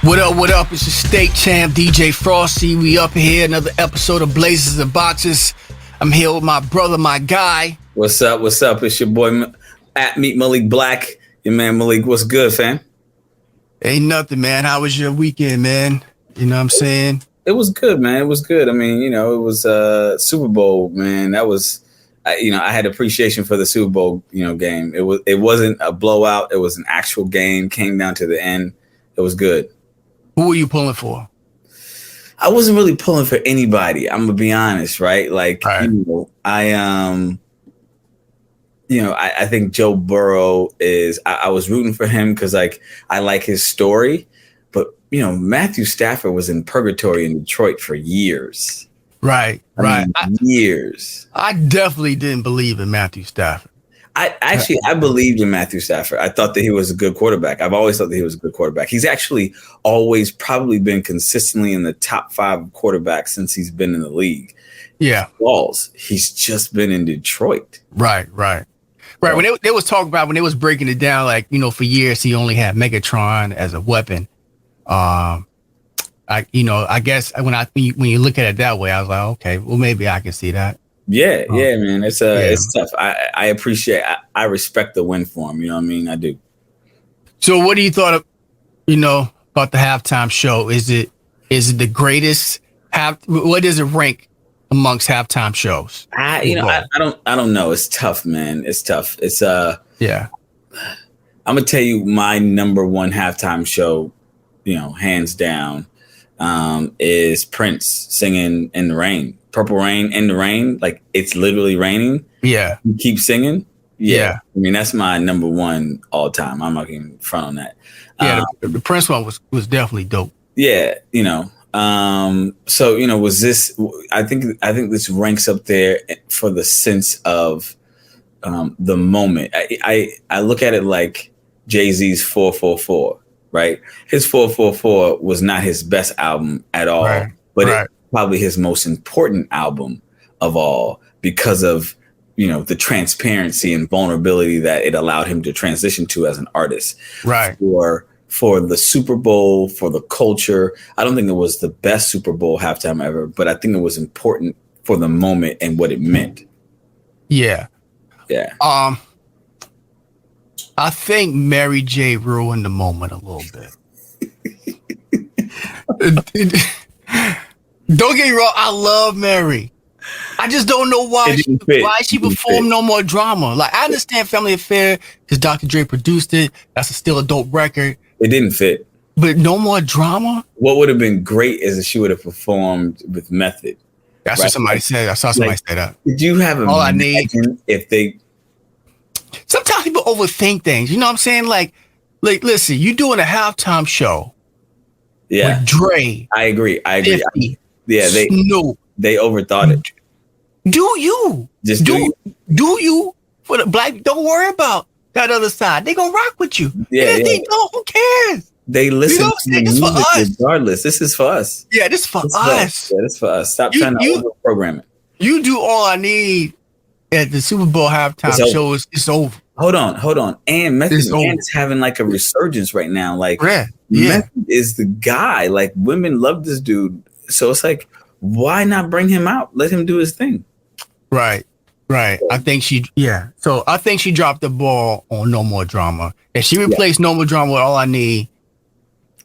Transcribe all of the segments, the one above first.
What up, what up? It's your state champ, DJ Frosty. We up here, another episode of Blazers and Boxes. I'm here with my brother, my guy. What's up? What's up? It's your boy at Meet Malik Black. Your man Malik. What's good, fam? Ain't nothing, man. How was your weekend, man? You know what I'm saying? It was good, man. It was good. I mean, it was Super Bowl, man. That was, I had appreciation for the Super Bowl, game. It wasn't a blowout. It was an actual game. Came down to the end. It was good. Who were you pulling for? I wasn't really pulling for anybody. I'm gonna be honest, right? Like, right. I think Joe Burrow is. I was rooting for him because, I like his story. But Matthew Stafford was in purgatory in Detroit for years. Right. Years. I definitely didn't believe in Matthew Stafford. I believed in Matthew Stafford. I thought that he was a good quarterback. I've always thought that he was a good quarterback. He's actually always probably been consistently in the top 5 quarterbacks since he's been in the league. Yeah. He's just been in Detroit. Right. When they was talking about, when they was breaking it down, for years he only had Megatron as a weapon. I guess when you look at it that way, I was like, okay, well, maybe I can see that. Yeah, man. It's tough. I appreciate. I respect the win for him. You know what I mean? I do. So, what do you thought of, about the halftime show? Is it the greatest? What does it rank amongst halftime shows? I don't know. It's tough, man. It's tough. It's yeah. I'm gonna tell you my number one halftime show. Hands down, is Prince singing "In the Rain." Purple Rain in the rain, like it's literally raining. Yeah. You keep singing. Yeah. I mean, that's my number one all time. I'm not even front on that. Yeah, the Prince one was definitely dope. Yeah, so was this? I think this ranks up there for the sense of the moment. I look at it like Jay-Z's 444, right? His 444 was not his best album at all, but right. Probably his most important album of all because of, the transparency and vulnerability that it allowed him to transition to as an artist. Right. For the Super Bowl, for the culture. I don't think it was the best Super Bowl halftime ever, but I think it was important for the moment and what it meant. Yeah. Yeah. I think Mary J ruined the moment a little bit. Don't get me wrong, I love Mary. I just don't know why she performed No More Drama. Like, I understand Family Affair because Dr. Dre produced it. That's still a dope record. It didn't fit. But No More Drama? What would have been great is if she would have performed with Method. That's what somebody said. I saw somebody say that. Did you have all I need if they? Sometimes people overthink things. You know what I'm saying? Like listen, you doing a halftime show. Yeah. With Dre. I agree. 50, yeah, they overthought it. Do you? Just do you for the black? Don't worry about that other side. They gonna rock with you. Yeah. They don't. Who cares? They listen to the music for us. Regardless. This is for us. Yeah, this is for us. Yeah, this is for us. Stop trying to program it. You do All I Need at the Super Bowl halftime show. It's over. Hold on. And Method Man is having like a resurgence right now. Like, Method is the guy. Like, women love this dude. So it's like, why not bring him out? Let him do his thing. Right. I think she dropped the ball on No More Drama. If she replaced No More Drama with All I Need,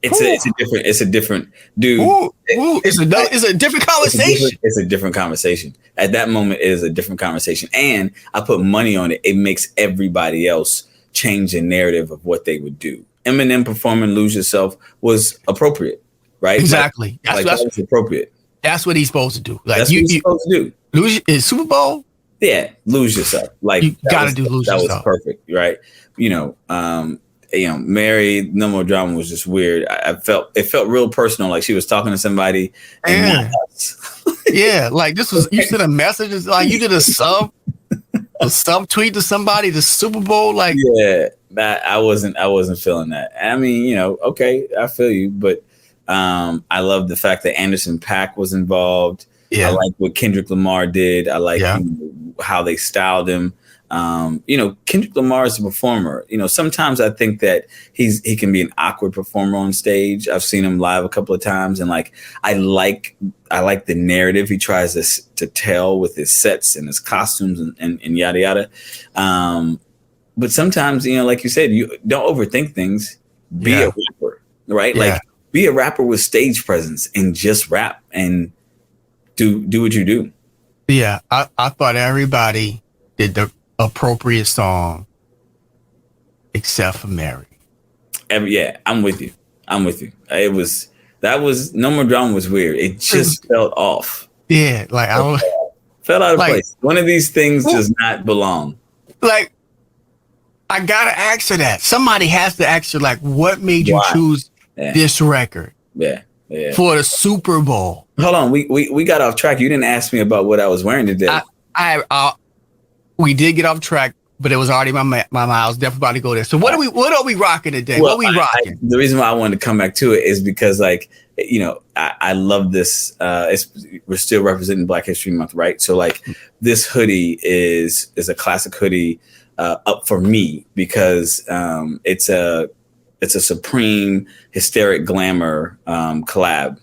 it's a different dude. It's a different conversation. It's a different conversation. At that moment, it is a different conversation. And I put money on it. It makes everybody else change the narrative of what they would do. Eminem performing "Lose Yourself" was appropriate, right? Exactly. That was appropriate. That's what he's supposed to do. Like, that's what he's supposed to do. Lose is Super Bowl. Yeah, lose yourself. Like, you gotta do lose yourself. That was perfect, right? Mary, No More Drama was just weird. It felt real personal, like she was talking to somebody and not us. Yeah, like this was, you sent a message, like you did a sub tweet to somebody, the Super Bowl, like. Yeah, that I wasn't feeling that. I mean, okay, I feel you, but I love the fact that Anderson .Paak was involved. Yeah. I like what Kendrick Lamar did. I like how they styled him. Kendrick Lamar is a performer. Sometimes I think that he can be an awkward performer on stage. I've seen him live a couple of times, and like I like the narrative he tries to tell with his sets and his costumes and yada yada. But sometimes, like you said, you don't overthink things. Be a rapper, right? Yeah. Like be a rapper with stage presence and just rap and do what you do. Yeah, I thought everybody did the appropriate song except for Mary. I'm with you. That was No More Drama was weird. It just felt off. Yeah, like I don't felt out of place. One of these things does not belong. Like I gotta ask her that. Somebody has to ask her, like, what made you choose this record? Yeah. For the Super Bowl. Hold on, we got off track. You didn't ask me about what I was wearing today. We did get off track, but it was already my mind. I was definitely about to go there. So what are we rocking today? Well, what are we rocking? The reason why I wanted to come back to it is because, like, I love this. We're still representing Black History Month, right? So, like, this hoodie is a classic hoodie up for me because it's a Supreme Hysteric Glamour collab.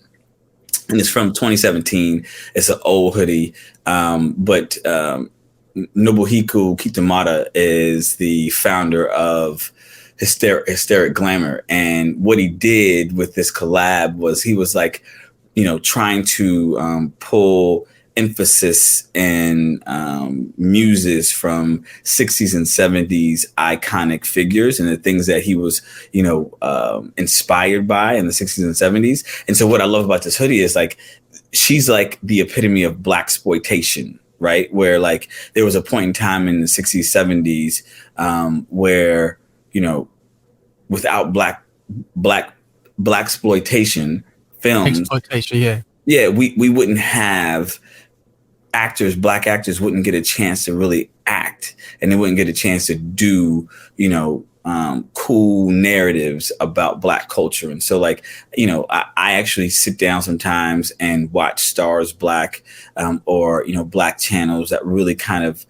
And it's from 2017. It's an old hoodie, but Nobuhiko Kitamata is the founder of Hysteric Glamour. And what he did with this collab was he was like, trying to pull emphasis and muses from 60s and 70s iconic figures and the things that he was, inspired by in the 60s and 70s. And so what I love about this hoodie is like, she's like the epitome of Blaxploitation, right? Where like there was a point in time in the 60s, 70s where, without Blaxploitation films, we wouldn't have Black actors wouldn't get a chance to really act, and they wouldn't get a chance to do, cool narratives about Black culture. And so, like, I actually sit down sometimes and watch Stars Black, or Black channels that really kind of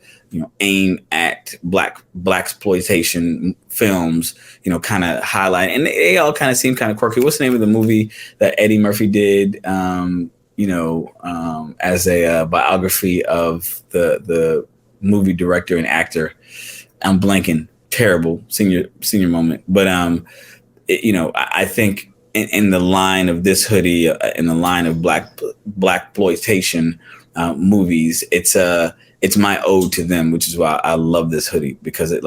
aim at Blaxploitation films, kind of highlight, and they all kind of seem kind of quirky. What's the name of the movie that Eddie Murphy did? As a biography of the movie director and actor. I'm blanking. Terrible senior moment. But I think in the line of this hoodie, in the line of Blaxploitation movies, it's my ode to them, which is why I love this hoodie, because it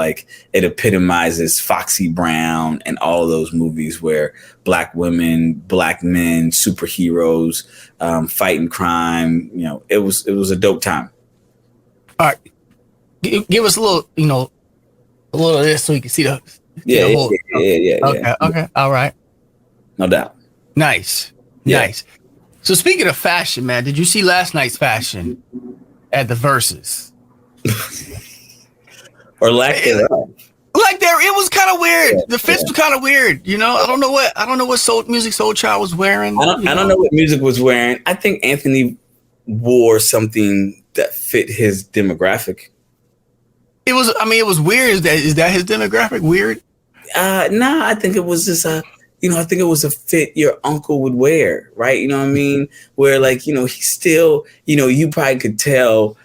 epitomizes Foxy Brown and all of those movies where Black women, Black men, superheroes, fighting crime. It was a dope time. All right, give us a little of this so we can see the whole. Yeah. Okay, all right. No doubt. Nice. So speaking of fashion, man, did you see last night's fashion at the Verzuz? Or lack thereof. It was kind of weird. The fits were kind of weird. I don't know what Music Soul Child was wearing. I don't know what music was wearing. I think Anthony wore something that fit his demographic. It was weird. Is that his demographic? Weird? Nah, I think it was just I think it was a fit your uncle would wear, right? You know what I mean? Where like, he's still, you probably could tell,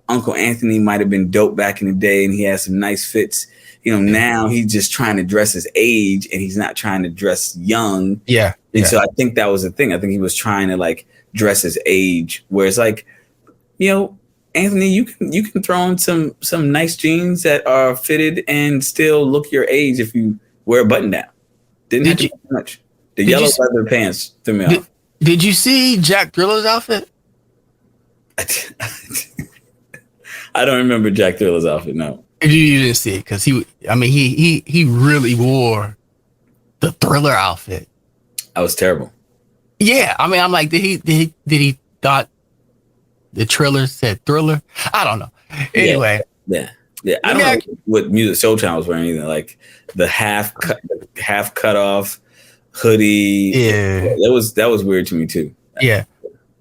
Uncle Anthony might have been dope back in the day and he had some nice fits. Now he's just trying to dress his age and he's not trying to dress young. Yeah. And so I think that was the thing. I think he was trying to like dress his age, where it's like, Anthony, you can throw on some nice jeans that are fitted and still look your age if you wear a button down. Didn't have to do much. The yellow leather pants threw me off. Did you see Jack Thriller's outfit? I don't remember Jack Thriller's outfit. No, you didn't see it because he really wore the Thriller outfit. I was terrible. Yeah, I'm like, did he thought the Triller said Thriller? I don't know. Anyway, yeah. I don't know what Music Soul Child was wearing either. Like the half cut off hoodie. Yeah, that was weird to me too. Yeah.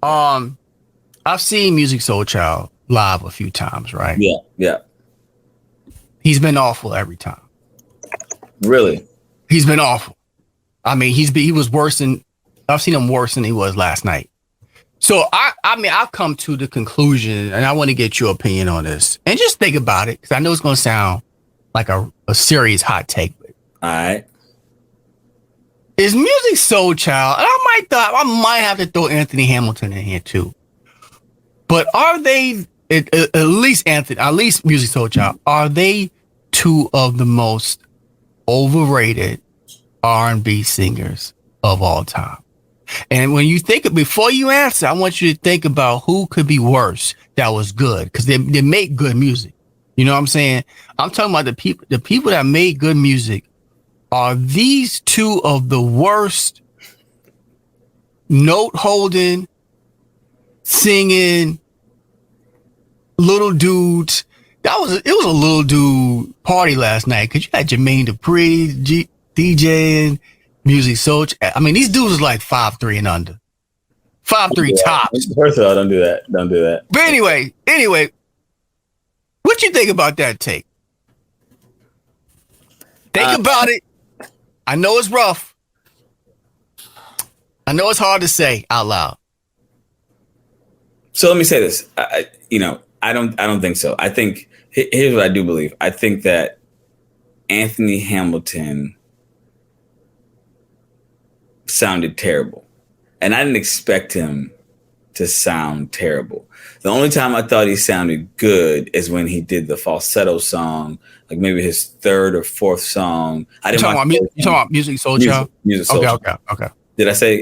I've seen Music Soul Child, live a few times, right? Yeah, yeah. He's been awful every time. Really? He's been awful. I mean, he was worse than I've seen him worse than he was last night. So I've come to the conclusion, and I want to get your opinion on this, and just think about it, because I know it's going to sound like a serious hot take. All right. Is Musiq Soulchild, and I might have to throw Anthony Hamilton in here too. But are they at least Musiq Soulchild, are they two of the most overrated R&B singers of all time? And when you before you answer, I want you to think about who could be worse that was good, because they make good music. You know what I'm saying? I'm talking about the people that made good music. Are these two of the worst note holding, singing little dudes? It was a little dude party last night, because you had Jermaine Dupri DJing, Musiq Soulchild. I mean, these dudes was like 5'3" and under. 5'3" tops. First of all, don't do that. Don't do that. But anyway, what you think about that take? Think about it. I know it's rough. I know it's hard to say out loud. So let me say this. I don't think so. I think here's what I do believe. I think that Anthony Hamilton sounded terrible, and I didn't expect him to sound terrible. The only time I thought he sounded good is when he did the falsetto song, like maybe his third or fourth song. You talking about Musiq Soulchild? Musiq Soulchild. Okay.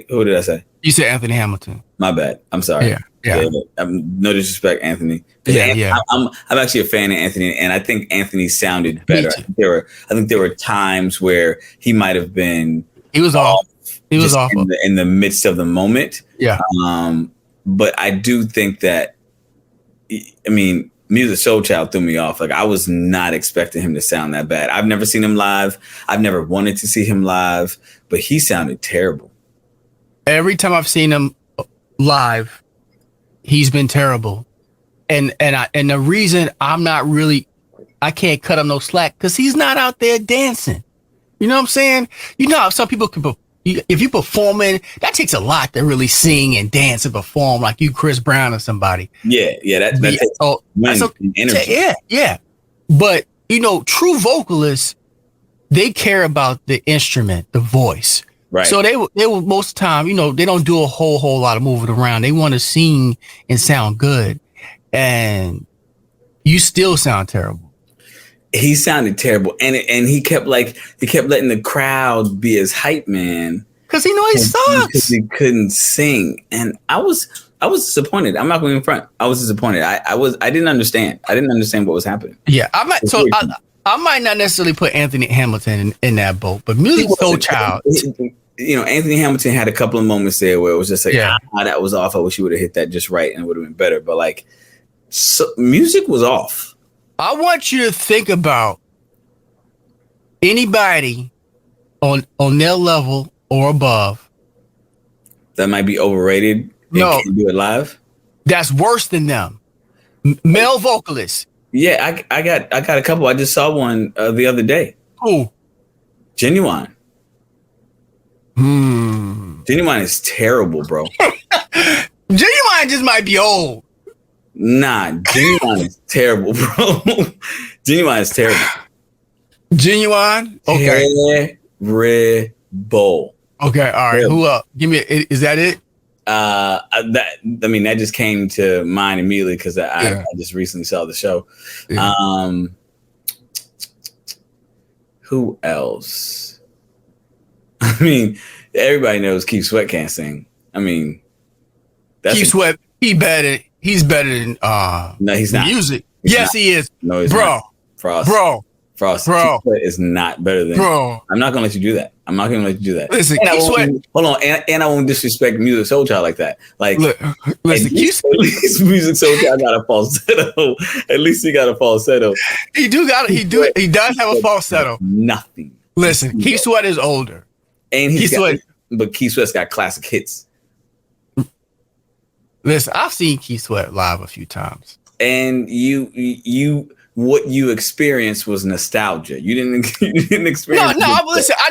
Who did I say? You said Anthony Hamilton. My bad. I'm sorry. Yeah. No disrespect, Anthony. I'm actually a fan of Anthony, and I think Anthony sounded better. I think there were times where he might have been. He was off. He was awful in the midst of the moment. Yeah. But I do think that, I mean, Musiq Soulchild threw me off. Like, I was not expecting him to sound that bad. I've never seen him live. I've never wanted to see him live, but he sounded terrible. Every time I've seen him live, he's been terrible. And the reason I can't cut him no slack, because he's not out there dancing. You know what I'm saying? You know how some people can, if you performing, that takes a lot to really sing and dance and perform like you, Chris Brown or somebody. Yeah, that takes energy. Yeah. But, true vocalists, they care about the instrument, the voice. Right. So they will most of the time, they don't do a whole lot of moving around. They want to sing and sound good. And you still sound terrible. He sounded terrible, and he kept letting the crowd be his hype man, because he knows he sucks. Because he couldn't sing, and I was disappointed. I'm not going in front. I was disappointed. I didn't understand. I didn't understand what was happening. Yeah, I might not necessarily put Anthony Hamilton in that boat, but Musiq Soulchild. Anthony Hamilton had a couple of moments there where it was just like, that was off. I wish he would have hit that just right, and it would have been better. But music was off. I want you to think about anybody on their level or above that might be overrated and can't do it live. That's worse than them. Male vocalists. Yeah, I got a couple. I just saw one the other day. Who? Genuine. Genuine is terrible, bro. Genuine just might be old. Nah, Genuine is terrible, bro. Genuine is terrible. Genuine? Okay. Terrible. Okay, all right. Terrible. Who up? Give me is that it? That just came to mind immediately because I just recently saw the show. Yeah. Who else? I mean, everybody knows Keith Sweat can't sing. I mean, Keith Sweat, he's better than no, he's not. Music. He's yes, not. he is. No, he's bro. Not. Frost. Bro. Keith Sweat is not better than. Bro. I'm not gonna let you do that. I'm not gonna let you do that. Listen, Keith Sweat. Hold on, and I won't disrespect Musiq Soulchild like that. Like, listen, at least Musiq Soulchild got a falsetto. At least he got a falsetto. He does have a falsetto. Nothing. Listen, Keith Sweat is older. And but Keith Sweat's got classic hits. Listen, I've seen Keith Sweat live a few times. and you what you experienced was nostalgia. You didn't experience. No. Listen, I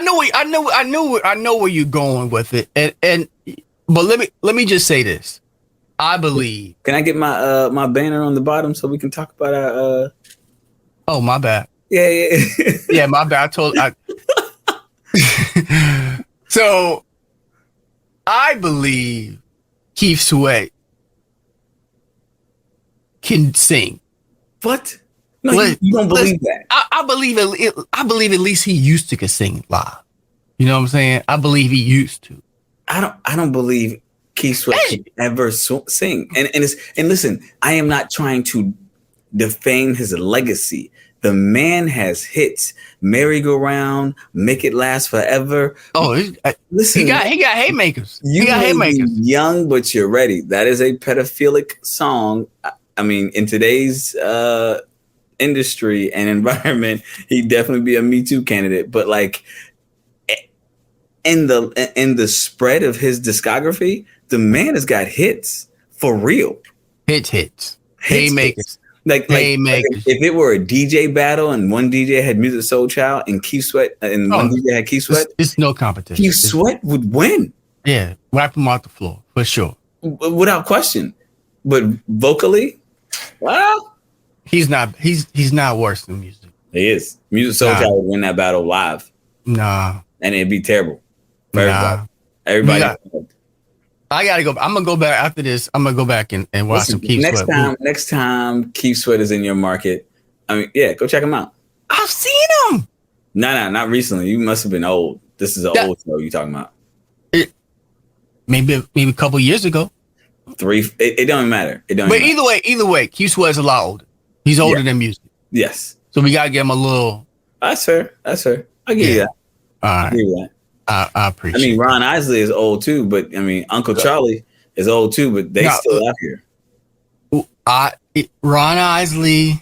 know where you're going with it, but let me just say this. I believe. Can I get my my banner on the bottom so we can talk about our? Oh, my bad. Yeah. Yeah, my bad. So, I believe Keith Sweat can sing. What? No, you don't believe that. I believe at least he used to sing live. You know what I'm saying? I believe he used to. I don't believe Keith Sweat can ever sing. And listen, I am not trying to defame his legacy. The man has hits, merry-go-round, make it last forever. Oh, listen, he got haymakers. You got haymakers. Young, but you're ready. That is a pedophilic song. I mean, in today's industry and environment, he'd definitely be a Me Too candidate. But like in the spread of his discography, the man has got hits for real. Hits. Haymakers. Like if it were a DJ battle and one DJ had Music Soul Child and Keith Sweat and one DJ had Keith Sweat, it's no competition. Keith Sweat would win. Yeah, wipe him off the floor for sure, without question. But vocally, well, he's not worse than music. He is. Music Soul Child would win that battle live. Nah, and it'd be terrible for everybody. I gotta go. I'm gonna go back after this. I'm gonna go back and watch some Keith Sweat. Next time Keith Sweat is in your market, I mean, yeah, go check him out. I've seen him. No, not recently. You must have been old. This is an old show you talking about. Maybe a couple years ago. It don't matter. It don't. But either way, Keith Sweat is a lot older. He's older than music. Yes. So we gotta give him a little. That's fair. I'll give you that. All right. I'll give you that. I appreciate. I mean, Ron Isley is old too, but I mean, Uncle Charlie is old too, but they still out here. Ron Isley,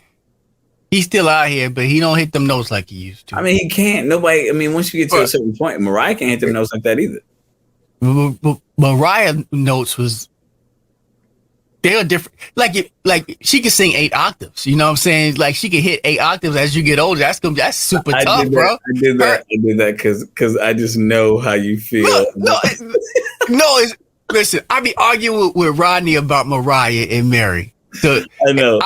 he's still out here, but he don't hit them notes like he used to. I mean, he can't. Nobody. I mean, once you get to a certain point, Mariah can't hit them notes like that either. But Mariah notes they are different. Like she can sing 8 octaves. You know what I'm saying? Like she can hit 8 octaves as you get older. That's super tough, bro. I did that because I just know how you feel. Listen. I be arguing with Rodney about Mariah and Mary. So, I know.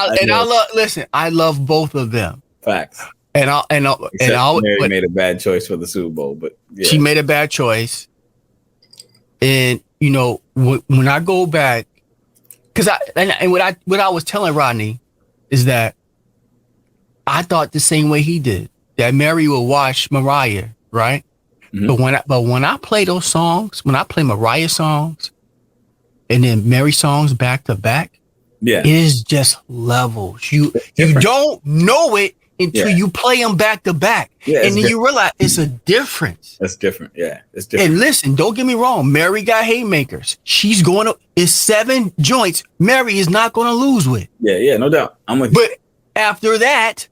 I love both of them. Facts. Except Mary made a bad choice for the Super Bowl, but she made a bad choice. And you know when I go back. Because what I was telling Rodney is that I thought the same way he did, that Mary would wash Mariah, right? Mm-hmm. But when I play those songs, when I play Mariah songs and then Mary songs back to back, it is just levels. You don't know it until you play them back to back. Yeah, and then you realize it's a difference. That's different. Yeah, it's different. And listen, don't get me wrong. Mary got haymakers. It's 7 joints. Mary is not going to lose with. Yeah, no doubt. I'm with you. But after that,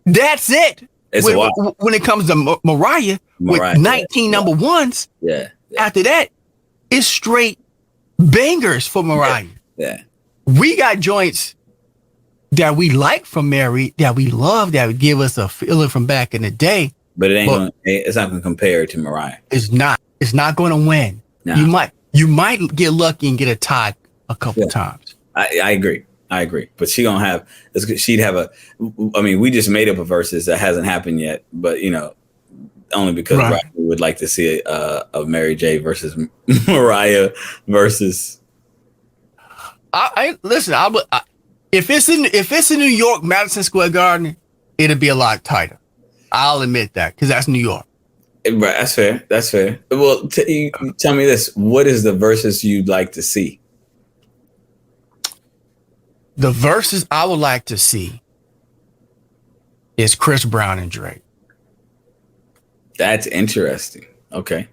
that's it. When it comes to Mariah with 19 number ones, after that, it's straight bangers for Mariah. Yeah. We got joints that we like from Mary, that we love, that would give us a feeling from back in the day. But it's not going to compare to Mariah. It's not going to win. No. You might get lucky and get a tie a couple times. I agree. But she'd have I mean, we just made up a Verzuz that hasn't happened yet, but you know, only because Rodney would like to see a Mary J versus Mariah versus. If it's in New York, Madison Square Garden, it'll be a lot tighter. I'll admit that because that's New York. Right, that's fair. Well, tell me this: what is the Verzuz you'd like to see? The Verzuz I would like to see is Chris Brown and Drake. That's interesting. Okay,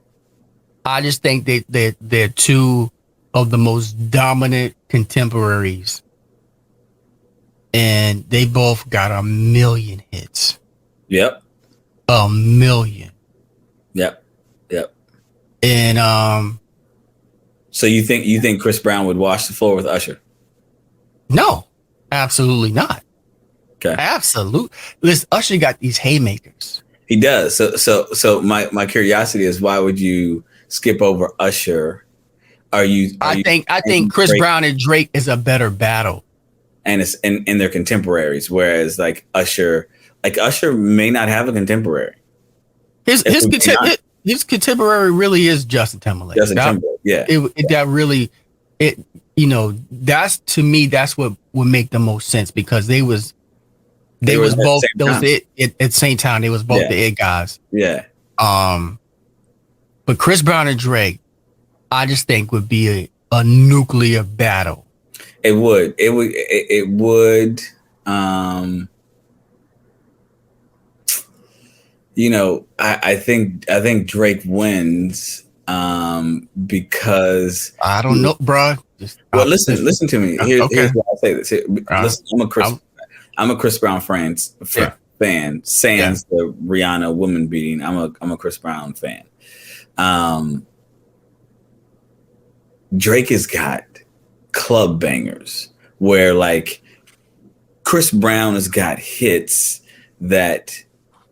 I just think they're two of the most dominant contemporaries. And they both got 1 million hits. Yep. 1 million. Yep. And so you think Chris Brown would wash the floor with Usher? No. Absolutely not. Okay. Absolute. Listen, Usher got these haymakers. He does. So my curiosity is, why would you skip over Usher? I think Chris Drake? Brown and Drake is a better battle. And it's in their contemporaries, whereas like Usher may not have a contemporary. His contemporary really is Justin Timberlake. Yeah. That's, to me, that's what would make the most sense, because they was both it at the same time. They was both the it guys. Yeah. But Chris Brown and Drake, I just think would be a nuclear battle. It would. I think Drake wins because I don't know, bro. Listen to me. Here's why I say this. Listen, I'm a Chris Brown fan. Sans the Rihanna woman beating. I'm a Chris Brown fan. Drake has got club bangers where like Chris Brown has got hits that,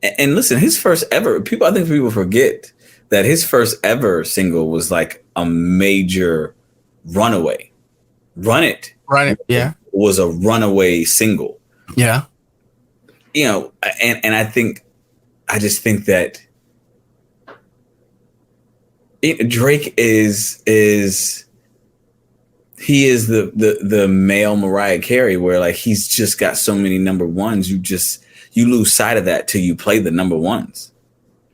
and listen, his first ever, I think people forget that his first ever single was like a major runaway. Run It. Yeah. Was a runaway single. Yeah. And I just think that Drake is the male Mariah Carey, where like he's just got so many number ones, you lose sight of that till you play the number ones.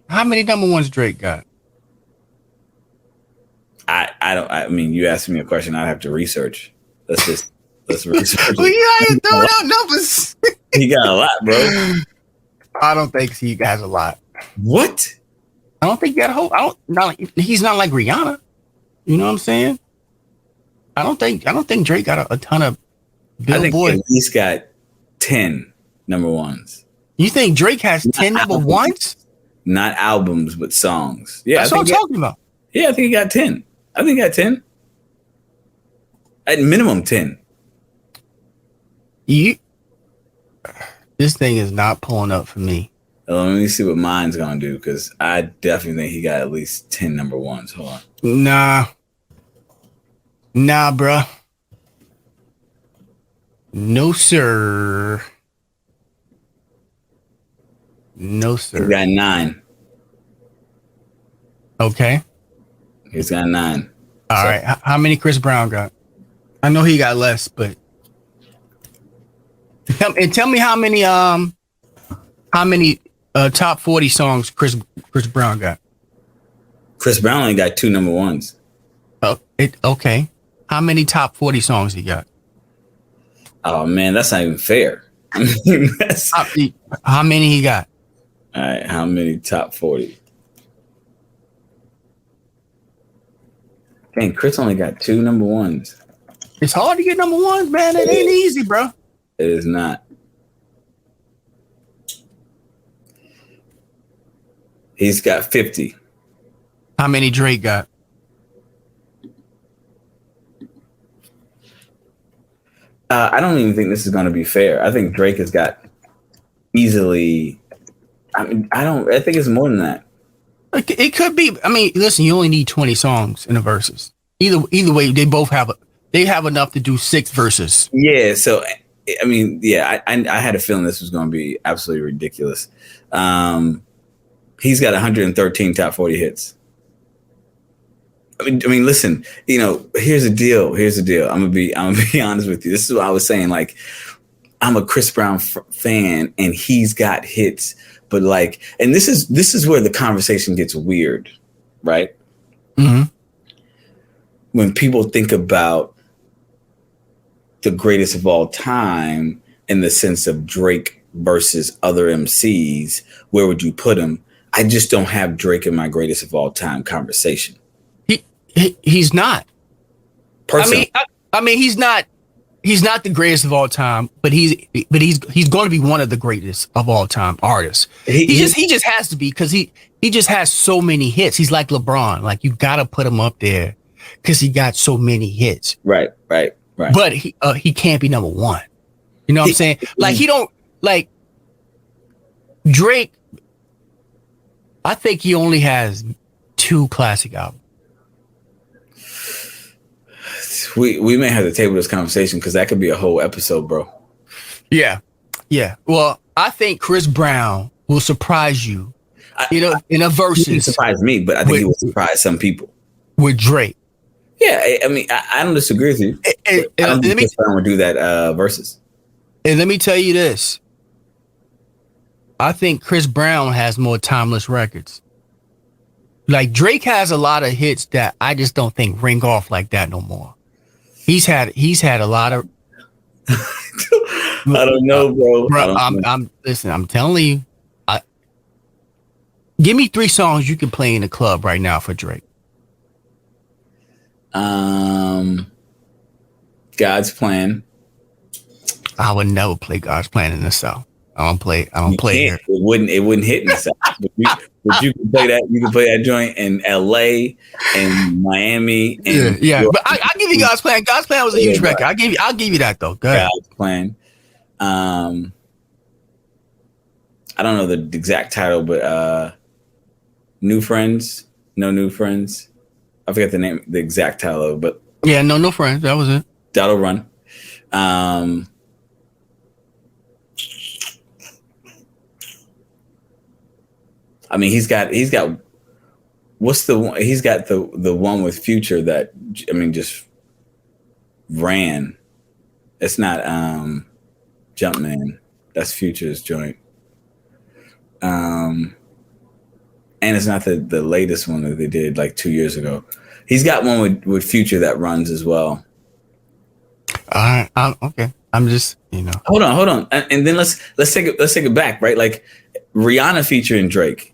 How many number ones Drake got? I mean, you asked me a question, I'd have to research. Let's research. Well, you ain't throwing out numbers. He got a lot, bro. I don't think he has a lot. What? I don't think that whole. He's not like Rihanna. You know what I'm saying? I don't think Drake got a ton of Billboard. I think he's got 10 number ones. You think Drake has 10 number ones? Not albums, but songs. Yeah, that's what I'm talking about. Yeah, I think he got 10. I think he got 10. At minimum 10. This thing is not pulling up for me. Let me see what mine's gonna do, because I definitely think he got at least 10 number ones. Hold on. Nah, bruh. No, sir. No, sir. He got 9. Okay. He's got 9. All right. How many Chris Brown got? I know he got less, but tell me how many top 40 songs Chris Brown got. Chris Brown only got 2 number ones. Okay. How many top 40 songs he got? Oh man, that's not even fair. How many he got? All right, how many top 40? Dang, Chris only got 2 number ones. It's hard to get number ones, man. It ain't easy, bro. It is not. He's got 50. How many Drake got? I don't even think this is going to be fair. I think Drake has got easily. I think it's more than that. It could be. I mean, listen, you only need 20 songs in the verses. Either way, they have enough to do 6 verses. Yeah. So, I mean, yeah, I had a feeling this was going to be absolutely ridiculous. He's got 113 top 40 hits. I mean, listen, here's the deal. I'm gonna be honest with you. This is what I was saying. Like, I'm a Chris Brown fan, and he's got hits, but like, and this is where the conversation gets weird, right? Mm-hmm. When people think about the greatest of all time in the sense of Drake versus other MCs, where would you put him? I just don't have Drake in my greatest of all time conversation. He's not. Personally. I mean, he's not the greatest of all time, but he's going to be one of the greatest of all time artists. He just has to be, because he just has so many hits. He's like LeBron. Like, you got to put him up there because he got so many hits. Right. But he can't be number one. You know what I'm saying? Like he don't like Drake. I think he only has 2 classic albums. We may have to table this conversation because that could be a whole episode, bro. Yeah. Well, I think Chris Brown will surprise you. In a Verzuz. He surprised me, but I think he will surprise some people with Drake. Yeah, I mean, I don't disagree with you. I don't think Chris Brown would do that Verzuz. And let me tell you this. I think Chris Brown has more timeless records. Like Drake has a lot of hits that I just don't think ring off like that no more. He's had a lot of. I don't know, bro. I'm telling you. Give me 3 songs you can play in the club right now for Drake. God's Plan. I would never play God's Plan in the South. I don't play here. It wouldn't hit in the South. but you can play that. You can play that joint in LA and Miami. And yeah. But I give you God's Plan. God's Plan was a huge record. I'll give you that though. Go ahead. God's Plan. I don't know the exact title, but New Friends. No New Friends. I forget the exact title of it, but yeah, No Friends. That was it. That'll Run. I mean, he's got what's the one? He's got the one with Future that just ran. It's not Jumpman. That's Future's joint. And it's not the latest one that they did like 2 years ago. He's got one with Future that runs as well. All right. Okay. I'm just, Hold on. And then let's take it back, right? Like Rihanna featuring Drake.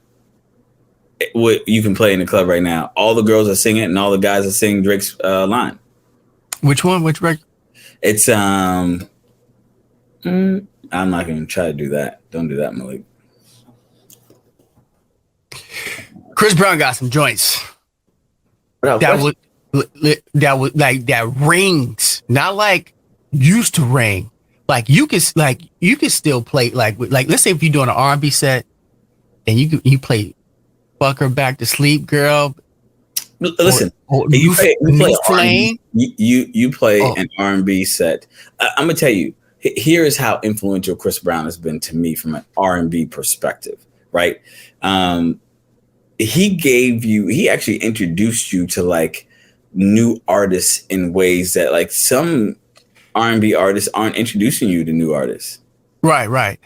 What you can play in the club right now. All the girls are singing and all the guys are singing Drake's line. Which one? Which record? It's I'm not gonna try to do that. Don't do that, Malik. Chris Brown got some joints that rings, not like used to ring. Like you could still play like let's say if you're doing an R&B set and you play "Fuck Her Back to Sleep, Girl." Listen, you play an R&B set. I'm gonna tell you. Here is how influential Chris Brown has been to me from an R&B perspective, right? He actually introduced you to like new artists in ways that like some R&B artists aren't introducing you to new artists. Right.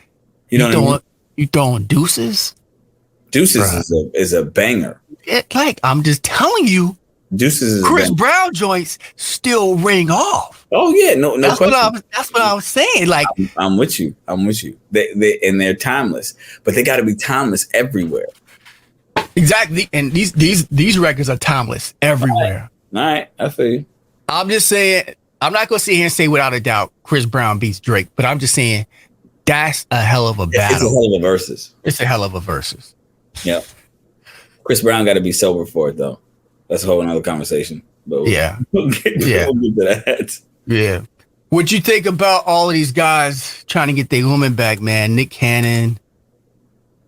You throwing Deuces? Deuces is a banger. I'm just telling you, Deuces is Chris Brown joints still ring off. Oh yeah, no question. That's what I was saying. Like I'm with you. They're timeless, but they got to be timeless everywhere. Exactly, and these records are timeless everywhere. All right, I feel you. I'm just saying. I'm not gonna sit here and say without a doubt Chris Brown beats Drake, but I'm just saying that's a hell of a battle. It's a hell of a versus. It's a hell of a versus. Yeah. Chris Brown got to be sober for it though. That's a whole another conversation. But we'll get to that. Yeah. What you think about all of these guys trying to get their woman back, man? Nick Cannon,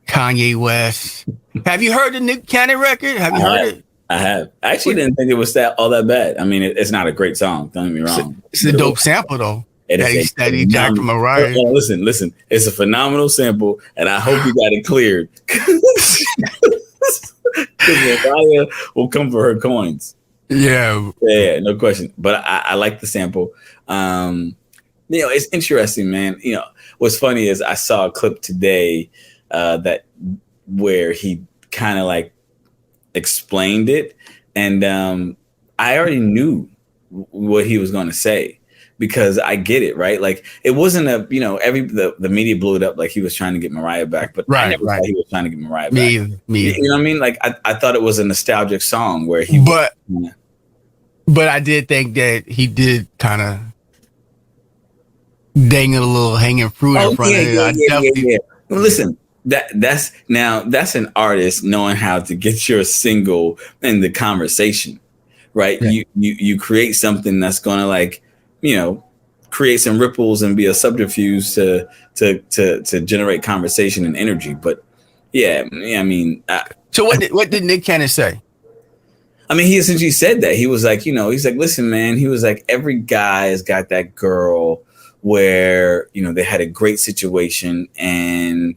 Kanye West. Have you heard the Nick Cannon record? Have you heard it? I have. I actually didn't think it was all that bad. I mean, it's not a great song. Don't get me wrong. It's a dope sample though. That he jacked from Mariah. Listen. It's a phenomenal sample, and I hope you got it cleared. Because Mariah will come for her coins. Yeah, no question. But I like the sample. It's interesting, man. What's funny is I saw a clip today that where he kind of like explained it, and I already knew what he was going to say because I get it, right? Like it wasn't the media blew it up like he was trying to get Mariah back, but I never thought he was trying to get Mariah back. Me. You know what I mean? Like I thought it was a nostalgic song where he. But I did think that he did kind of dang it a little hanging fruit in front of it. Yeah. Well, listen, that's an artist knowing how to get your single in the conversation, right? Yeah. You create something that's gonna create some ripples and be a subterfuge to generate conversation and energy. But yeah, I mean, so what did Nick Cannon say? I mean, he essentially said that. He was like, he's like, listen, man, he was like, every guy has got that girl where, they had a great situation and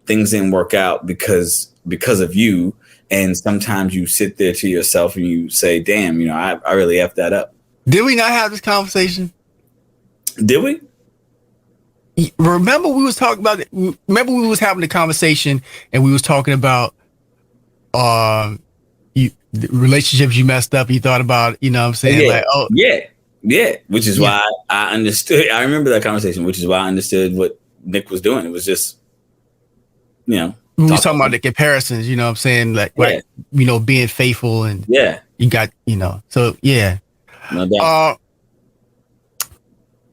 things didn't work out because of you. And sometimes you sit there to yourself and you say, damn, I really effed that up. Did we not have this conversation? Did we? Remember we was talking about it. Remember we was having the conversation and we was talking about the relationships you messed up. You thought about, what I'm saying? Yeah. Yeah. Which is why I understood. I remember that conversation, which is why I understood what Nick was doing. It was just, we was talking about the comparisons, what I'm saying? Like, being faithful and you got, so yeah. No doubt.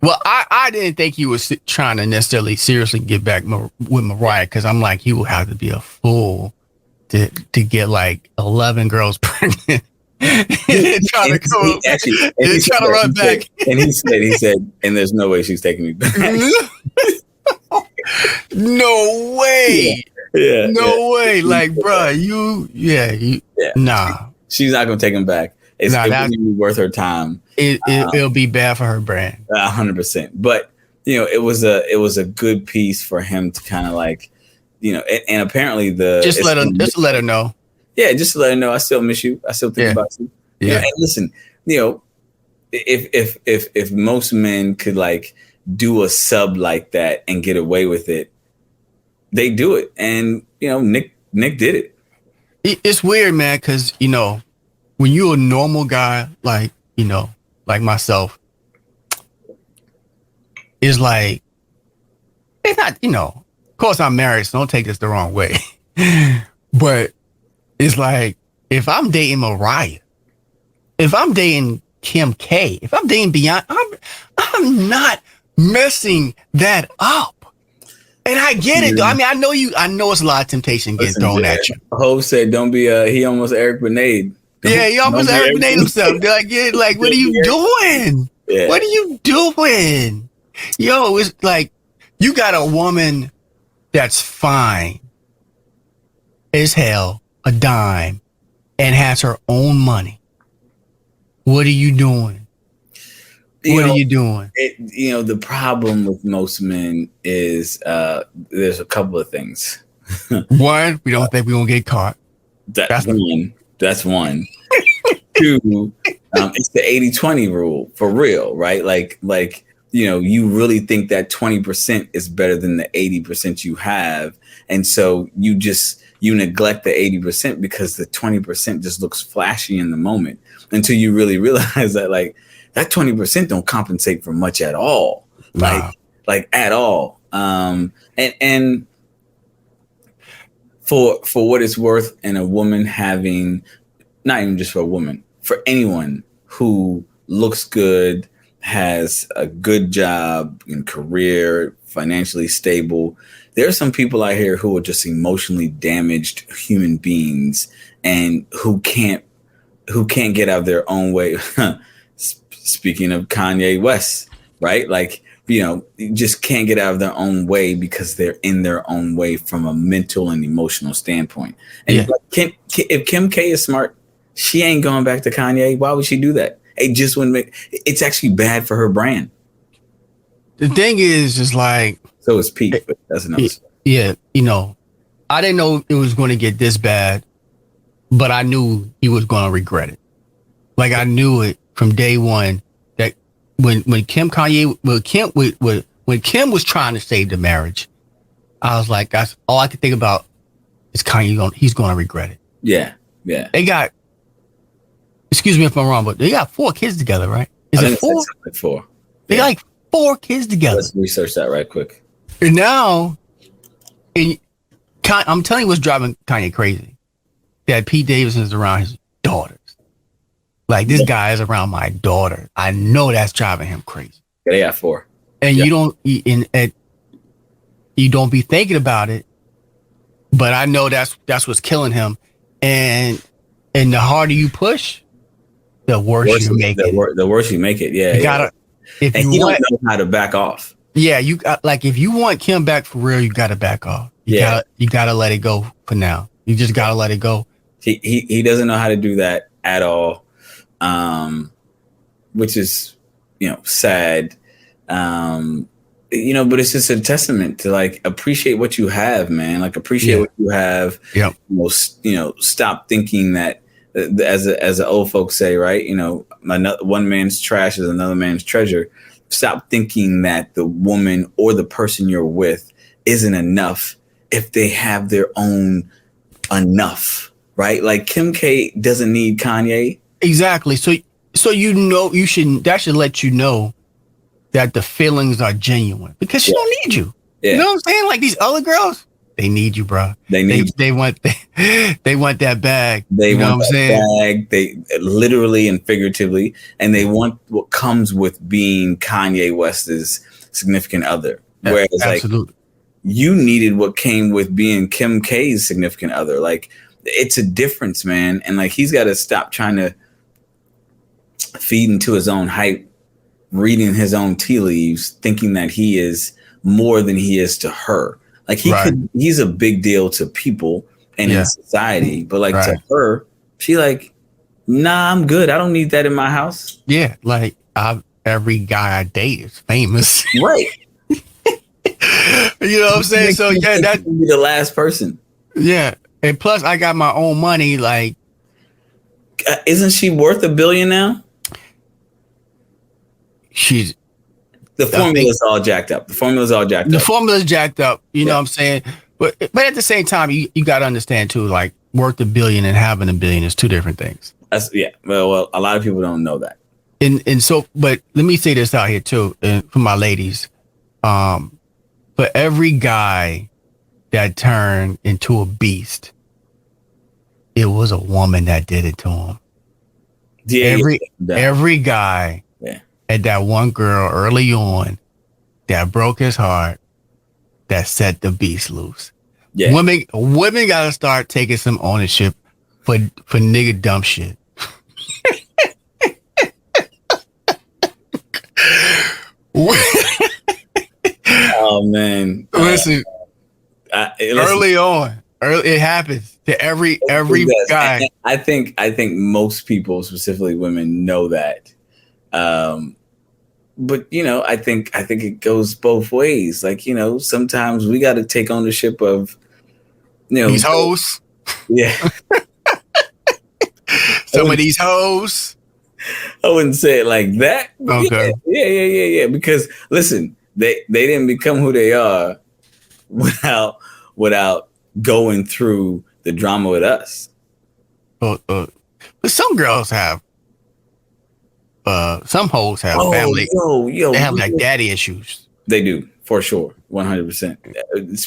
Well, I didn't think he was trying to necessarily seriously get back with Mariah because I'm like, he would have to be a fool to get like 11 girls pregnant and trying to run back. And he said, and there's no way she's taking me back. No way. Yeah. No way. Like, bro, nah. She's not going to take him back. It wouldn't be worth her time. It'll be bad for her brand. 100%. But, it was a good piece for him to kind of like, and apparently just let her know. Yeah, just to let her know I still miss you. I still think about you. Yeah. And listen, if most men could like do a sub like that and get away with it, they do it. And Nick did it. It's weird, man, because when you're a normal guy like like myself, it's like it's not Of course, I'm married, so don't take this the wrong way. But it's like, if I'm dating Mariah, if I'm dating Kim K, if I'm dating Beyonce, I'm not messing that up. And I get it, though. I mean, I know it's a lot of temptation getting thrown at you. Hov said, don't be, he almost Eric Benet. He almost Eric Benet himself. They're like, what are you doing? Yeah. What are you doing? Yo, it's like, you got a woman that's fine as hell, a dime, and has her own money. What are you doing? What are you doing? The problem with most men is there's a couple of things. One, we don't think we're going to get caught. That's one. Two, it's the 80-20 rule for real, right? Like, you really think that 20% is better than the 80% you have. And so you neglect the 80% because the 20% just looks flashy in the moment until you really realize that like that 20% don't compensate for much at all. Wow. Like at all. And for what it's worth, and a woman having, not even just for a woman, for anyone who looks good, has a good job and career, financially stable. There are some people out here who are just emotionally damaged human beings and who can't get out of their own way. Speaking of Kanye West, right? Like, just can't get out of their own way because they're in their own way from a mental and emotional standpoint. And if Kim K is smart, she ain't going back to Kanye. Why would she do that? It just wouldn't make. It's actually bad for her brand. The thing is, just like, so is Pete, but that's another story. Yeah, I didn't know it was going to get this bad, but I knew he was going to regret it. Like, I knew it from day one that when Kim was trying to save the marriage, I was like, that's all I could think about is Kanye. He's going to regret it. Yeah. They got. Excuse me if I'm wrong, but they got 4 kids together, right? Is it 4? Like 4. They got like 4 kids together. Let's research that right quick. And now, I'm telling you what's driving Kanye crazy. That Pete Davidson is around his daughters. Like, this guy is around my daughter. I know that's driving him crazy. Yeah, they got 4. And you don't be thinking about it, but I know that's what's killing him. And the harder you push, the worse you make it. The worse you make it, yeah. If and he don't know how to back off. Yeah, you like if you want Kim back for real, you got to back off. You gotta let it go for now. You just gotta let it go. He doesn't know how to do that at all, which is sad. But it's just a testament to like appreciate what you have, man. Like appreciate what you have. Yeah. Stop thinking that as the old folks say, right? One man's trash is another man's treasure. Stop thinking that the woman or the person you're with isn't enough if they have their own enough, right? Like Kim K doesn't need Kanye. Exactly. So that should let you know that the feelings are genuine because she don't need you. Yeah. You know what I'm saying? Like these other girls, they need you, bro. They want that bag. They want that bag. They literally and figuratively, and they want what comes with being Kanye West's significant other. Whereas, absolutely. Like, you needed what came with being Kim K's significant other. Like, it's a difference, man. And like, he's got to stop trying to feed into his own hype, reading his own tea leaves, thinking that he is more than he is to her. Like he's a big deal to people and in society, but like to her, she like, nah, I'm good. I don't need that in my house. Yeah, like every guy I date is famous, right? You know what I'm saying? So yeah, that be the last person. Yeah, and plus I got my own money. Like, isn't she worth $1 billion now? The formula's all jacked up. The formula's jacked up. You know what I'm saying? But at the same time, you got to understand too, like worth $1 billion and having $1 billion is two different things. Well, a lot of people don't know that. And so, but let me say this out here too, for my ladies. For every guy that turned into a beast, it was a woman that did it to him. Yeah, every guy. Yeah. And that one girl early on that broke his heart, that set the beast loose. Yeah. Women gotta start taking some ownership for nigga dumb shit. Oh man. Listen, early on, it happens to every guy. I think most people, specifically women, know that. But I think it goes both ways. Like, sometimes we got to take ownership of, these hoes. Yeah. Some of these hoes. I wouldn't say it like that. Okay. Yeah. Because listen, they didn't become who they are without going through the drama with us. But some girls have. Some hoes have family. They have like daddy issues. They do, for sure, 100%.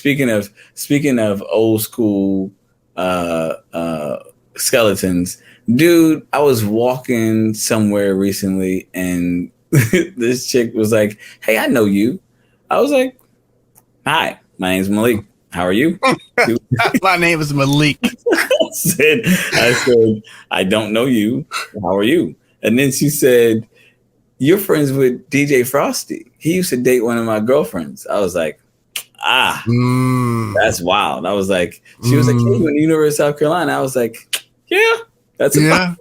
Speaking of old school skeletons, dude, I was walking somewhere recently and this chick was like, "Hey, I know you." I was like, "Hi, my name's Malik. How are you?" My name is Malik. I said, "I don't know you. How are you?" And then she said, "You're friends with DJ Frosty. He used to date one of my girlfriends." I was like, that's wild. I was like, she was like, "Hey, you in the University of South Carolina?" I was like, "Yeah, that's yeah.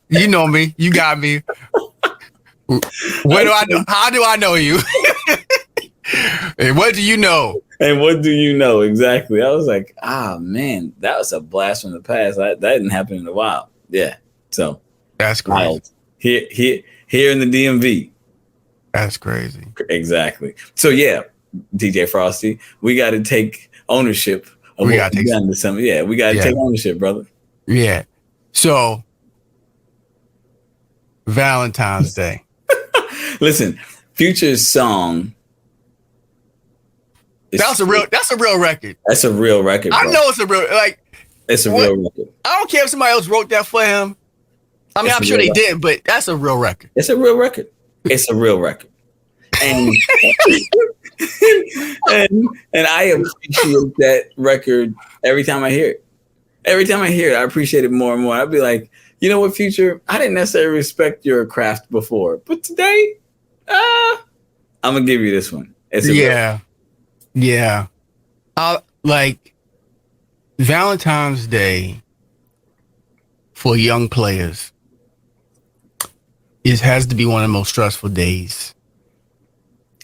You know me. You got me. What do I know? How do I know you? And what do you know? Exactly. I was like, man, that was a blast from the past. That didn't happen in a while. Yeah. So. That's crazy. Wild. Here in the DMV. That's crazy. Exactly. So yeah, DJ Frosty, we got to take ownership of what we've done to something. Yeah, we got to take ownership, brother. Yeah. So Valentine's Day. Listen, Future's song. That's a real record. That's a real record. Bro. I know it's a real It's a real record. I don't care if somebody else wrote that for him. I mean, I'm sure they didn't, but that's a real record. It's a real record. And and I appreciate that record every time I hear it. Every time I hear it, I appreciate it more and more. I'd be like, you know what, Future? I didn't necessarily respect your craft before, but today I'm gonna give you this one. It's yeah. Like Valentine's Day for young players has to be one of the most stressful days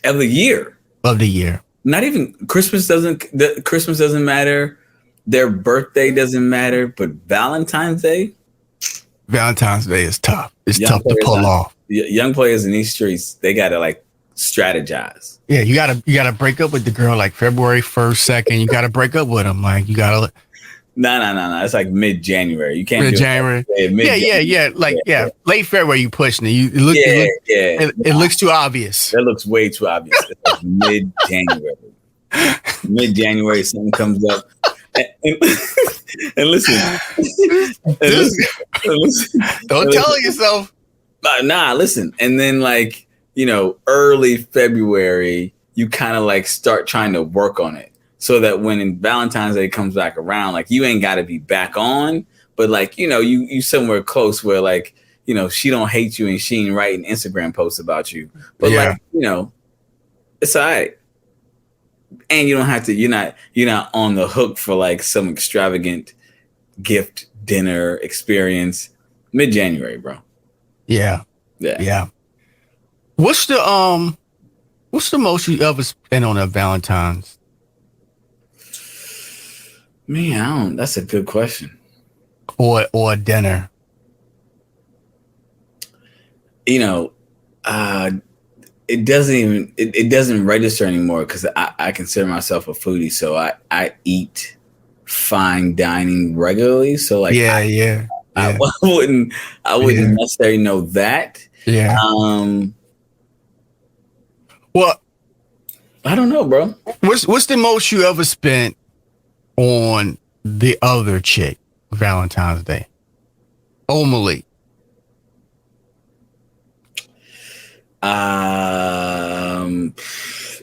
of the year. Not even Christmas doesn't matter. Their birthday doesn't matter, but Valentine's Day is tough. It's tough to pull off. Young players in these streets, they gotta like strategize. Yeah, you gotta break up with the girl like February 1st, 2nd. You gotta break up with them. Like you gotta. No. It's like mid-January. You can't mid-January. Do it. Yeah. Late February, you pushing it. It looks too obvious. That looks way too obvious. It's like mid-January. Mid-January, something comes up. And listen. Don't tell yourself. Nah, listen. And then like, early February, you kind of like start trying to work on it. So that when Valentine's Day comes back around, like you ain't got to be back on, but like, you somewhere close where like, she don't hate you and she ain't writing Instagram posts about you, but like, it's all right. And you don't have to, you're not on the hook for like some extravagant gift dinner experience. Mid-January, bro. Yeah. What's the most you ever spent on a Valentine's? Man, that's a good question. Or a dinner. It doesn't register anymore because I consider myself a foodie, so I eat fine dining regularly. So like I wouldn't necessarily know that. Yeah. Well, I don't know, bro. What's the most you ever spent on the other chick Valentine's Day? Malik.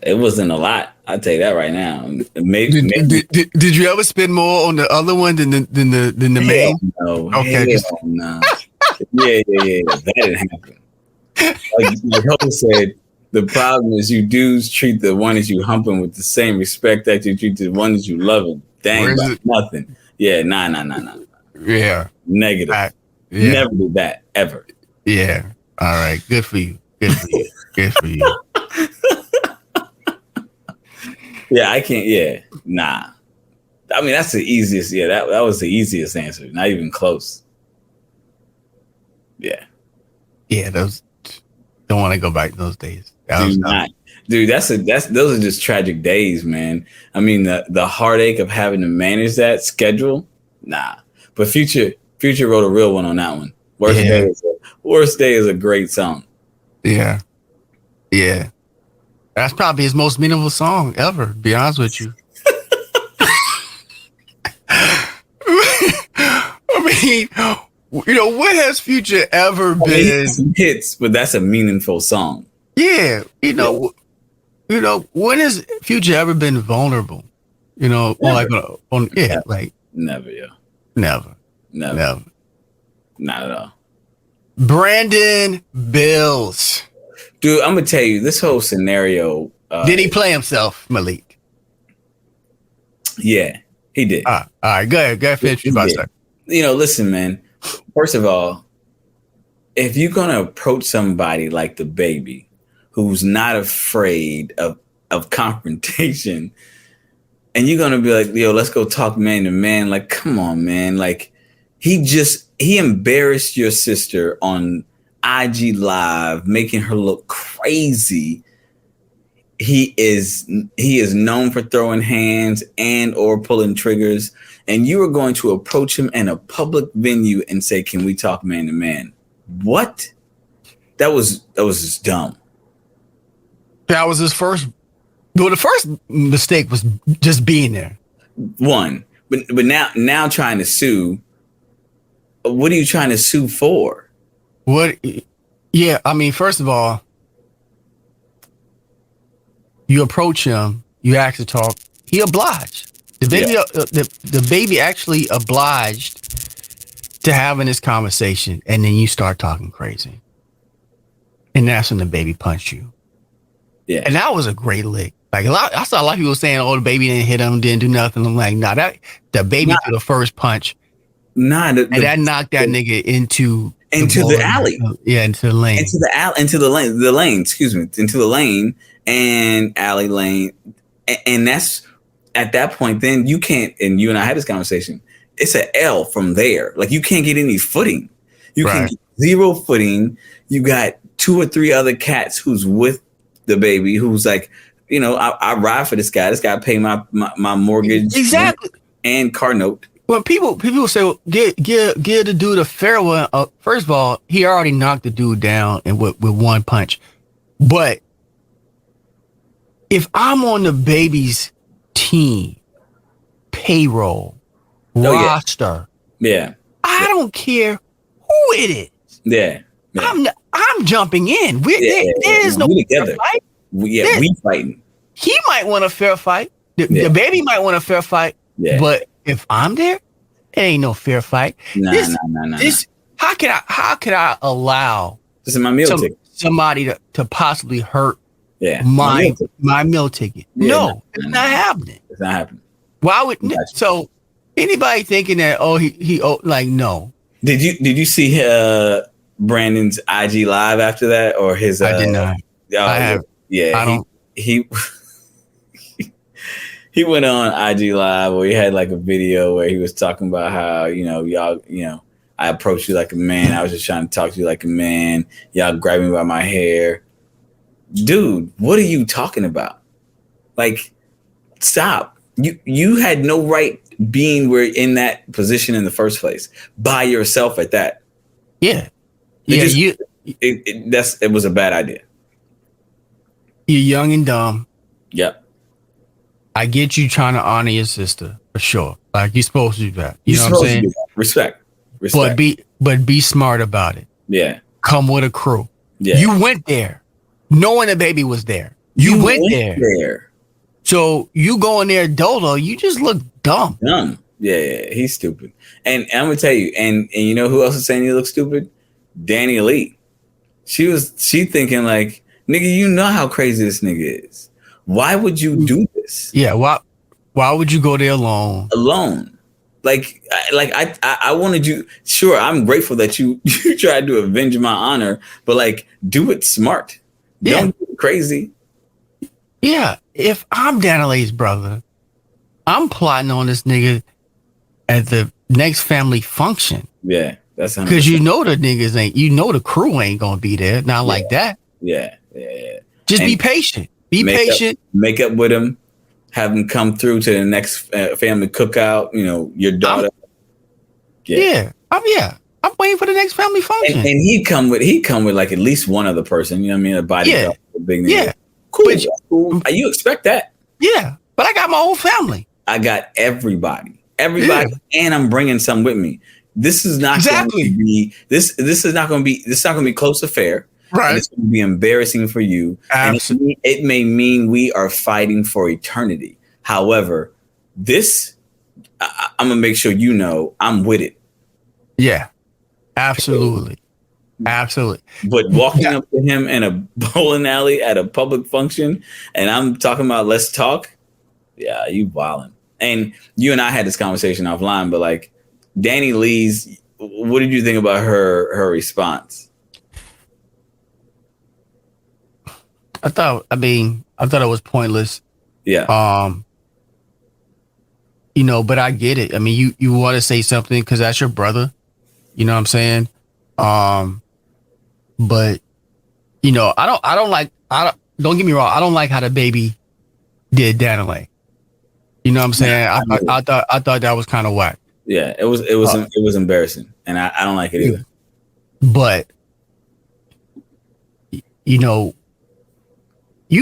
It wasn't a lot. I'll tell you that right now. Maybe. Did you ever spend more on the other one than the main? No. Okay. No. Yeah. That didn't happen. Like Hope said, the problem is you dudes treat the one that you humping with the same respect that you treat the one that you loving. Dang, nothing. Yeah, nah. Yeah. Negative. Never do that ever. Yeah. All right. Good for you. Yeah, I can't. Yeah, nah. I mean, that's the easiest. Yeah, that was the easiest answer. Not even close. Yeah. Those don't want to go back to those days. Dude, those are just tragic days, man. I mean, the heartache of having to manage that schedule. Nah, but Future wrote a real one on that one. Worst Day is a great song. Yeah. That's probably his most meaningful song ever, to be honest with you. I mean, what has Future ever been? Hits, but that's a meaningful song. Yeah. When has Future ever been vulnerable? Never. Never, yeah. Never. Not at all. Brandon Bills. Dude, I'm gonna tell you this whole scenario. Did he play himself, Malik? Yeah, he did. All right, go ahead, finish your thoughts. Listen, man. First of all, if you're gonna approach somebody like DaBaby, who's not afraid of confrontation, and you're gonna be like, "Yo, let's go talk man to man," like, come on, man, like he embarrassed your sister on IG Live, making her look crazy. He is known for throwing hands and or pulling triggers, and you are going to approach him in a public venue and say, "Can we talk man to man?" What? That was just dumb. That was his first. Well, the first mistake was just being there. One, but now trying to sue. What are you trying to sue for? What? Yeah, I mean, first of all, you approach him, you ask to talk. He obliged. The baby actually obliged to having this conversation, and then you start talking crazy. and that's when DaBaby punched you. Yeah. And that was a great lick. Like I saw a lot of people saying, "Oh, DaBaby didn't hit him, didn't do nothing." I'm like, nah, that DaBaby threw the first punch. Nah, and that knocked that nigga into the alley. Yeah, into the lane. Into the lane, excuse me. Into the lane and alley lane. And that's at that point, then you can't, and you and I had this conversation. It's an L from there. Like you can't get any footing. You can get zero footing. You got 2 or 3 other cats who's with DaBaby, who's like, you know, I ride for this guy. This guy pay my mortgage and car note. Well, people say, well, give the dude a fair one. First of all, he already knocked the dude down and with one punch. But if I'm on DaBaby's team, payroll, roster, I don't care who it is. Yeah. I'm jumping in. There is no together. Fight. We fighting. He might want a fair fight. DaBaby might want a fair fight. Yeah. But if I'm there, it ain't no fair fight. Nah. How could I allow this is my meal ticket. Somebody to possibly hurt my meal ticket? Yeah, no, it's not happening. It's not happening. Why would so anybody thinking that he like no. Did you see Brandon's IG live after that or his I did not. I have. Yeah, I don't. He went on IG live where he had like a video where he was talking about how, y'all, I approached you like a man. I was just trying to talk to you like a man. Y'all grabbed me by my hair. Dude, what are you talking about? Like, stop. You had no right being in that position in the first place by yourself at that. Yeah. It was a bad idea. You're young and dumb. Yep. I get you trying to honor your sister for sure. Like you're supposed to do that. You know what I'm saying? Respect. But be smart about it. Yeah. Come with a crew. Yeah. You went there, knowing DaBaby was there. You went there. So you go in there dolo. You just look dumb. Dumb. Yeah. He's stupid. And I'm gonna tell you. And you know who else is saying he looks stupid? Danileigh. She thinking like, nigga, you know how crazy this nigga is. Why would you do this? Yeah, why would you go there alone? Like I wanted you. Sure, I'm grateful that you tried to avenge my honor, but like, do it smart. Don't do it crazy. Yeah, if I'm Danileigh's brother, I'm plotting on this nigga at the next family function. Yeah, that's because the niggas the crew ain't gonna be there. Not like that. Yeah. Just be patient. Be patient. Make up with him. Have him come through to the next family cookout. Your daughter. I'm waiting for the next family function. And he'd come with like at least one other person. You know what I mean? A bodyguard. A big nigga. Yeah. Cool. You expect that? Yeah. But I got my whole family. I got everybody, and I'm bringing some with me. This is not going to be. This is not going to be. This is not going to be close to fair. Right. And it's going to be embarrassing for you. Absolutely. And it may mean we are fighting for eternity. However, I'm going to make sure I'm with it. Yeah, absolutely. Absolutely. But walking up to him in a bowling alley at a public function and I'm talking about let's talk. Yeah, you wildin'. And you and I had this conversation offline, but like Danieleigh's, what did you think about her response? I thought it was pointless. Yeah. But I get it. I mean, you want to say something because that's your brother. You know what I'm saying? But don't get me wrong. I don't like how DaBaby did Danileigh. You know what I'm saying? I thought that was kind of whack. Yeah, it was embarrassing, and I don't like it either. But you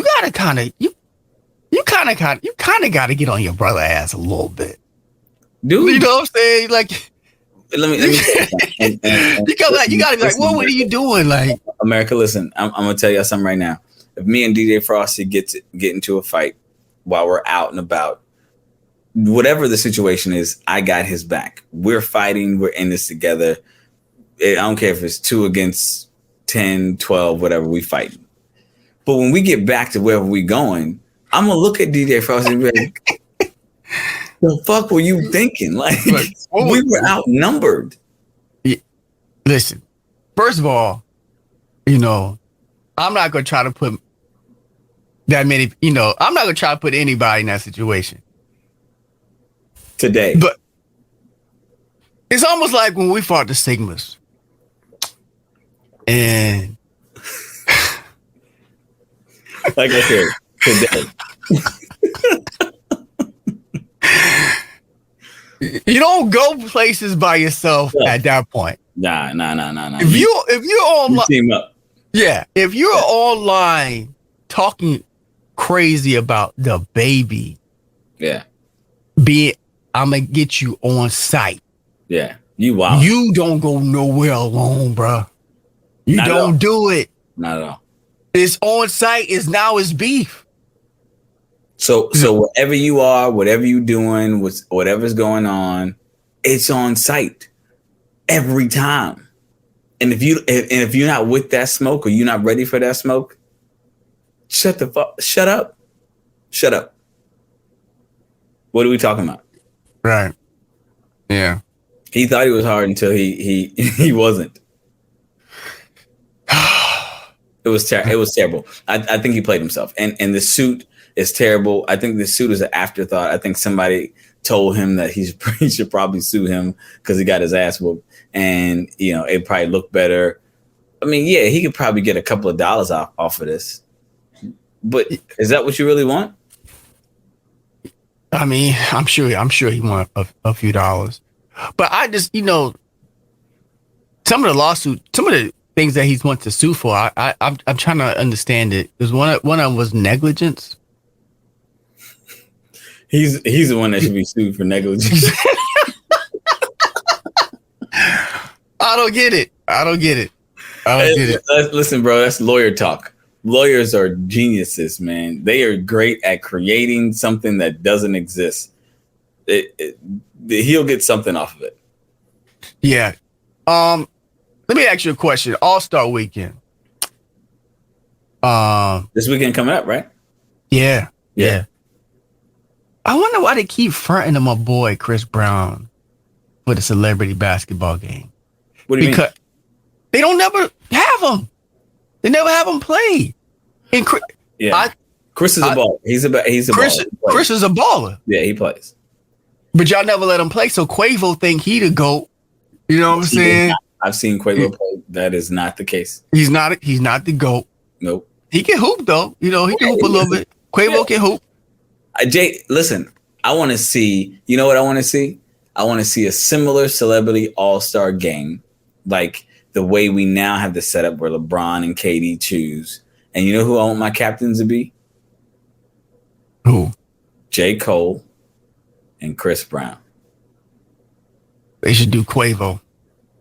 gotta kind of got to get on your brother ass a little bit, dude. You know what I'm saying? Like, let me and you gotta be like, what are you doing? Like, America, listen, I'm gonna tell you something right now. If me and DJ Frosty get into a fight while we're out and about, whatever the situation is, I got his back. We're fighting. We're in this together. I don't care if it's 2 against 10, 12, whatever we fight. But when we get back to wherever we going, I'm gonna look at DJ Frosty and be like, the fuck were you thinking? Like, we were outnumbered. Listen, first of all, I'm not gonna try to put that many, I'm not gonna try to put anybody in that situation today. But it's almost like when we fought the Sigmas. And like I said, today. You don't go places by yourself at that point. Nah. If you're online, team up. Yeah, if you're online talking crazy about DaBaby, I'm gonna get you on site. Yeah, you wild. You don't go nowhere alone, bro. You Not don't do it. Not at all. It's on site. It's beef. So wherever you are, whatever you're doing, whatever's going on, it's on site every time. And if you're not with that smoke or you're not ready for that smoke, shut up. What are we talking about? Right. Yeah. He thought he was hard until he wasn't. It was terrible. I think he played himself. And the suit is terrible. I think the suit is an afterthought. I think somebody told him that he should probably sue him because he got his ass whooped. And, it probably looked better. I mean, yeah, he could probably get a couple of dollars off of this. But is that what you really want? I mean, I'm sure he want a few dollars. But I just, some of the things that he's went to sue for, I'm trying to understand it. Because one of them was negligence. He's the one that should be sued for negligence. I don't get it. Listen, bro, that's lawyer talk. Lawyers are geniuses, man. They are great at creating something that doesn't exist. He'll get something off of it. Yeah. Let me ask you a question. All-Star Weekend. This weekend coming up, right? Yeah. I wonder why they keep fronting to my boy Chris Brown for the celebrity basketball game. What do you mean? They don't never have him. They never have him play. And Chris is a baller. He's a baller. Chris is a baller. Yeah, he plays. But y'all never let him play. So Quavo think he the GOAT. You know what I'm saying? I've seen Quavo play. That is not the case. He's not the GOAT. Nope. He can hoop though. He can hoop a little bit. Quavo can hoop. Jay, listen, I want to see, you know what I want to see? I want to see a similar celebrity all-star game, like the way we now have the setup where LeBron and KD choose. And you know who I want my captains to be? Who? J. Cole and Chris Brown. They should do Quavo.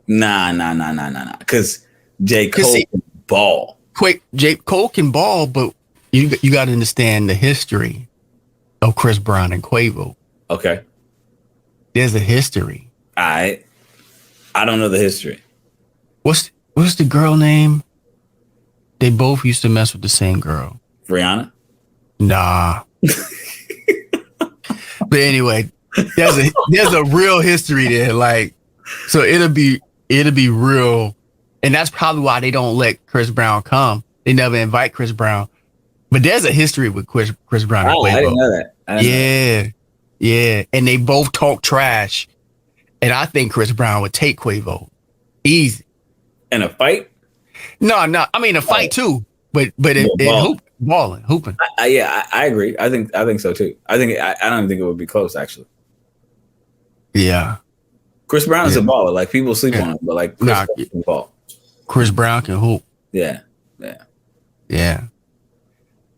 Nah. Because J. Cole can ball. J. Cole can ball, but you got to understand the history of Chris Brown and Quavo. Okay. There's a history. I don't know the history. What's the girl name? They both used to mess with the same girl. Rihanna? Nah. But anyway, there's a real history there. Like, so it'll be real. And that's probably why they don't let Chris Brown come. They never invite Chris Brown. But there's a history with Chris Brown and Quavo. I didn't know that. Yeah. And they both talk trash. And I think Chris Brown would take Quavo. Easy. In a fight? No. I mean, a fight too. But hooping. I agree. I think so too. I don't even think it would be close, actually. Yeah. Chris Brown is a baller. Like, people sleep on him, but like Chris Brown can ball. Chris Brown can hoop. Yeah.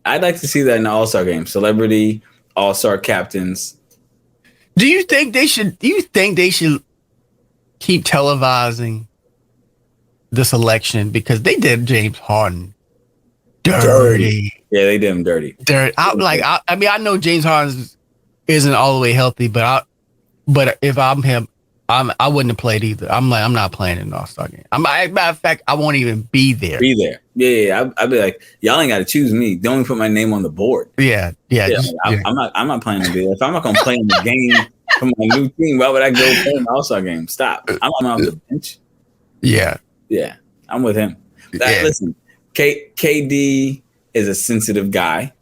I'd like to see that in the All-Star game. Celebrity All-Star captains. Do you think they should keep televising this election? Because they did James Harden dirty. Yeah, they did him dirty. I know James Harden isn't all the way healthy, but if I'm him, I wouldn't have played either. I'm not playing in an All-Star game. Matter of fact, I won't even be there. Yeah. I'd be like, y'all ain't got to choose me. Don't even put my name on the board. Yeah. I'm not planning to be there. If I'm not gonna play in the game for my new team, why would I go play in the All-Star game? Stop. I'm off the bench. Yeah. I'm with him. Listen, KD is a sensitive guy.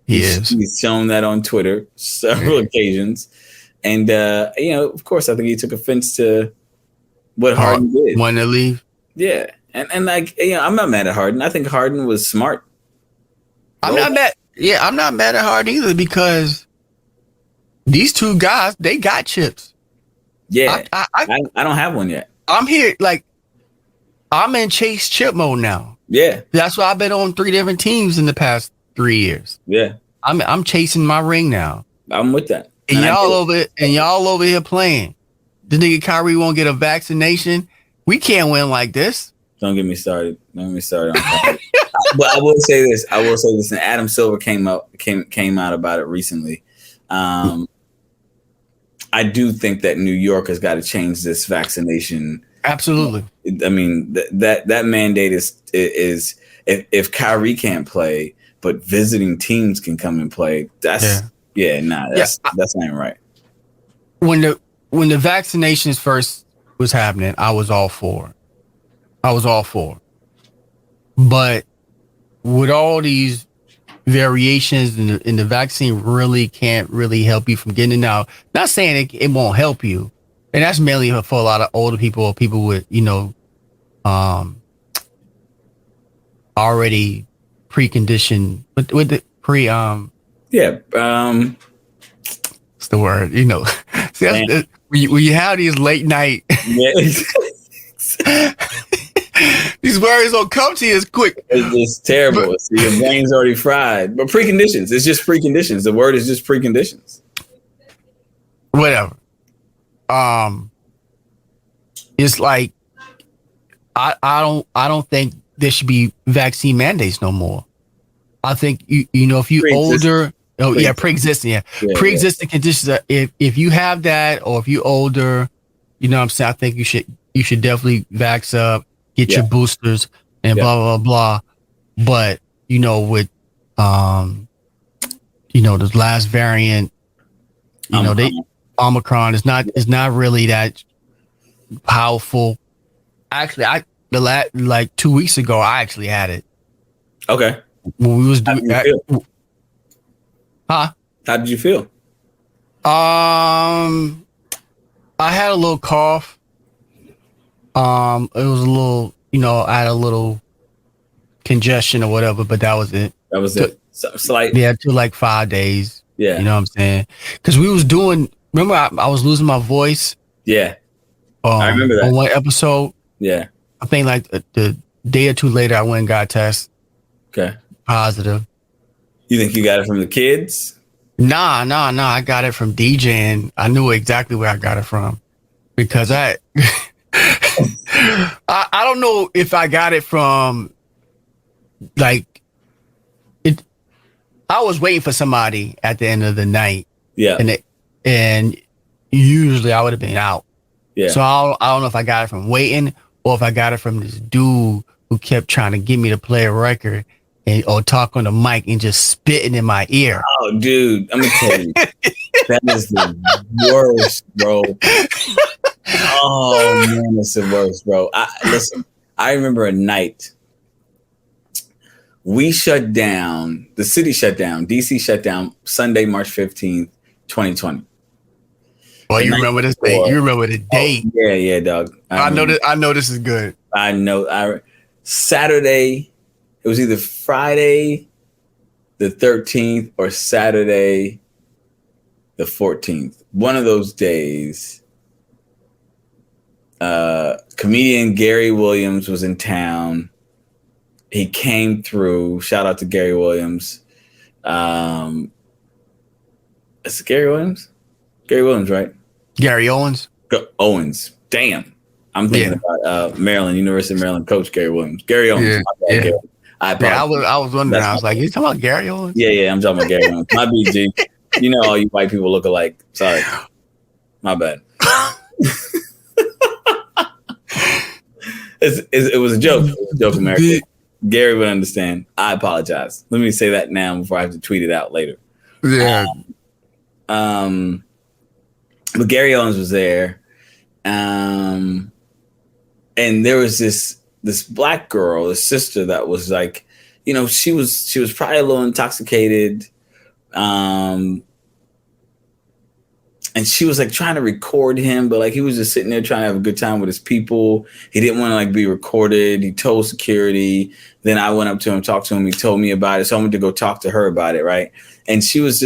He's shown that on Twitter several occasions. And, of course, I think he took offense to what Harden did. Wanted to leave? Yeah. And like, I'm not mad at Harden. I think Harden was smart. I'm not mad at Harden either because these two guys, they got chips. Yeah. I don't have one yet. I'm here, like, I'm in chase chip mode now. Yeah. That's why I've been on 3 different teams in the past 3 years. Yeah. I'm chasing my ring now. I'm with that. And y'all over here playing. The nigga Kyrie won't get a vaccination. We can't win like this. Don't get me started. On that. But I will say this. And Adam Silver came out about it recently. I do think that New York has got to change this vaccination. Absolutely. I mean, that mandate is if Kyrie can't play, but visiting teams can come and play. That's not even right. When the vaccinations first was happening, I was all for. But with all these variations in the vaccine really can't really help you from getting it now. Not saying it won't help you. And that's mainly for a lot of older people or people with, already preconditioned with the what's the word? See, when you have these late night, these words don't come to you as quick. It's terrible. Your brain's already fried. But preconditions, it's just preconditions. The word is just preconditions. Whatever. It's like I don't think there should be vaccine mandates no more. I think if you older, pre-existing, pre-existing conditions. If you have that, or if you older, what I'm saying, I think you should definitely vax up, get your boosters, and blah blah blah. But with this last variant, Omicron is not really that powerful. Actually, 2 weeks ago, I actually had it. Okay. When we was doing that. Huh? How did you feel? I had a little cough. It was a little, I had a little congestion or whatever, but that was it. That was it. Slight. Yeah, to like 5 days. Yeah. You know what I'm saying? Because we was doing. Remember, I was losing my voice. Yeah. I remember that on one episode. Yeah. I think like the day or two later, I went and got tested. Okay. Positive. You think you got it from the kids? Nah. I got it from DJing. I knew exactly where I got it from because I don't know if I got it from like it. I was waiting for somebody at the end of the night. Yeah. And usually I would have been out. Yeah. So I don't know if I got it from waiting or if I got it from this dude who kept trying to get me to play a record or talk on the mic and just spitting in my ear. Oh, dude, I'm gonna tell you, that is the worst, bro. Oh man, that's the worst, bro. Listen, I remember a night we shut down. The city shut down. DC shut down Sunday, March 15th, 2020. Well, you remember this date. You remember the date. Oh, yeah, dog. I know this is good. I know. Saturday, it was either Friday the 13th or Saturday the 14th. One of those days, comedian Gary Williams was in town. He came through. Shout out to Gary Williams. Is it Gary Williams? Gary Williams, right? Gary Owens. Owens. Damn. I'm thinking about Maryland, University of Maryland coach Gary Williams. Gary Owens. Yeah. Gary. I was wondering. I was like, you talking about Gary Owens? Yeah, I'm talking about Gary Owens. My BG. All you white people look alike. Sorry. My bad. It was a joke. It was a joke, America. Gary would understand. I apologize. Let me say that now before I have to tweet it out later. Yeah. But Gary Owens was there. And there was this black girl, a sister that was like, you know, she was probably a little intoxicated. And she was like trying to record him, but like he was just sitting there trying to have a good time with his people. He didn't want to like be recorded. He told security. Then I went up to him, talked to him. He told me about it. So I went to go talk to her about it. Right. And she was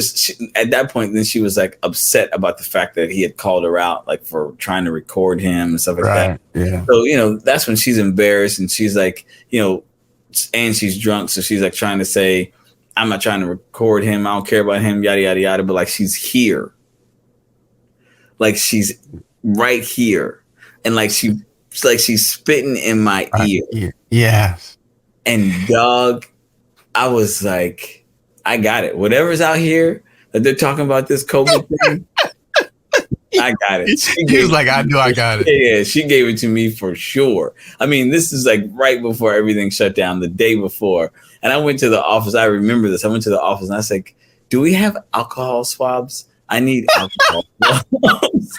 at that point, then she was like upset about the fact that he had called her out, like for trying to record him and stuff like that. Yeah. So, you know, that's when she's embarrassed and she's like, you know, and she's drunk. So she's like trying to say, I'm not trying to record him. I don't care about him, yada, yada, yada. But like, she's here. Like she's right here. And like, she's spitting in my ear. Yes. And dog, I was like, I got it. Whatever's out here that they're talking about this COVID thing, I got it. He was like, I knew I got it. Yeah, she gave it to me for sure. I mean, this is like right before everything shut down, the day before. And I went to the office. I remember this. I went to the office and I was like, do we have alcohol swabs? I need alcohol swabs.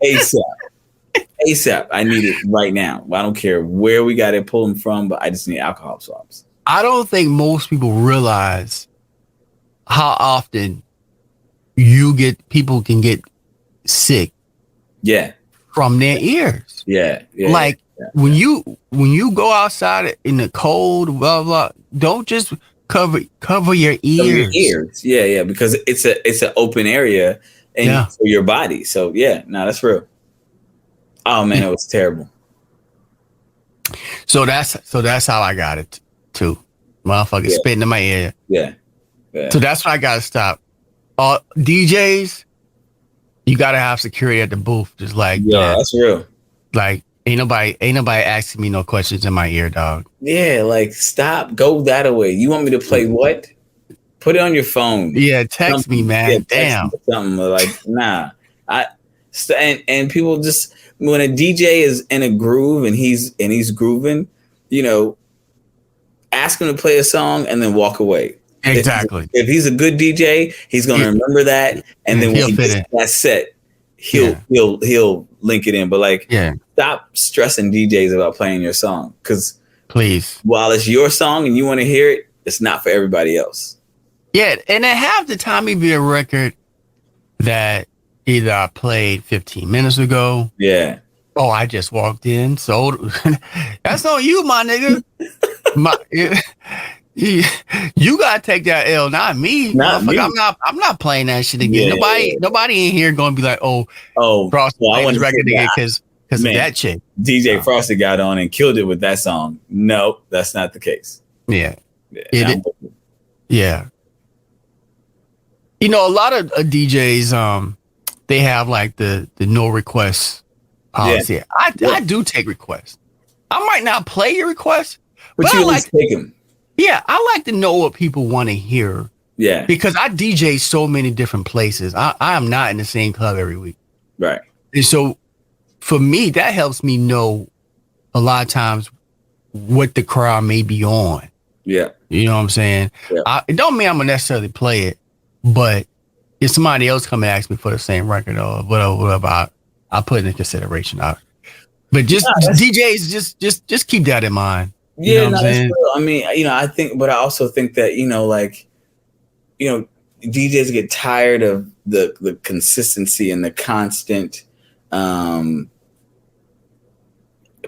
ASAP. I need it right now. I don't care where we got it, pull them from, but I just need alcohol swabs. I don't think most people realize how often people can get sick. Yeah. From their ears. Yeah. When you go outside in the cold, blah blah, don't just cover your ears. Yeah, because it's an open area and for your body. So that's real. Oh man, it was terrible. So that's how I got it too. Motherfucker spitting in my ear. Yeah. So that's why I gotta stop. DJs, you gotta have security at the booth. Just like that's real. Like ain't nobody asking me no questions in my ear, dog. Yeah, like stop, go that away. You want me to play what? Put it on your phone. Yeah, text me, man. Damn. Something like nah. And people just when a DJ is in a groove and he's grooving, you know, ask him to play a song and then walk away. Exactly. If he's a good DJ, he's going to remember that, and then when he gets that set, he'll link it in. But like, stop stressing DJs about playing your song, because please, while it's your song and you want to hear it, it's not for everybody else. Yeah, and then half the time it'd be a record that either I played 15 minutes ago. Yeah. Oh, I just walked in. So that's on you, my nigga. You gotta take that L, not me. Not me. I'm not playing that shit again. Nobody in here gonna be like, Frosty playing this record again because of that chick. DJ Frosty got on and killed it with that song. No, that's not the case. Yeah. You know, a lot of DJs, they have like the no request policy. Yeah. I do take requests. I might not play your request, but you at least take them. Yeah, I like to know what people want to hear. Yeah. Because I DJ so many different places. I am not in the same club every week. Right. And so for me, that helps me know a lot of times what the crowd may be on. Yeah. You know what I'm saying? Yeah. It don't mean I'm going to necessarily play it, but if somebody else come and ask me for the same record or whatever, I put it in consideration. But DJs, just keep that in mind. Yeah, you know that's real. I mean, you know, but I also think that, you know, like, you know, DJs get tired of the consistency and the constant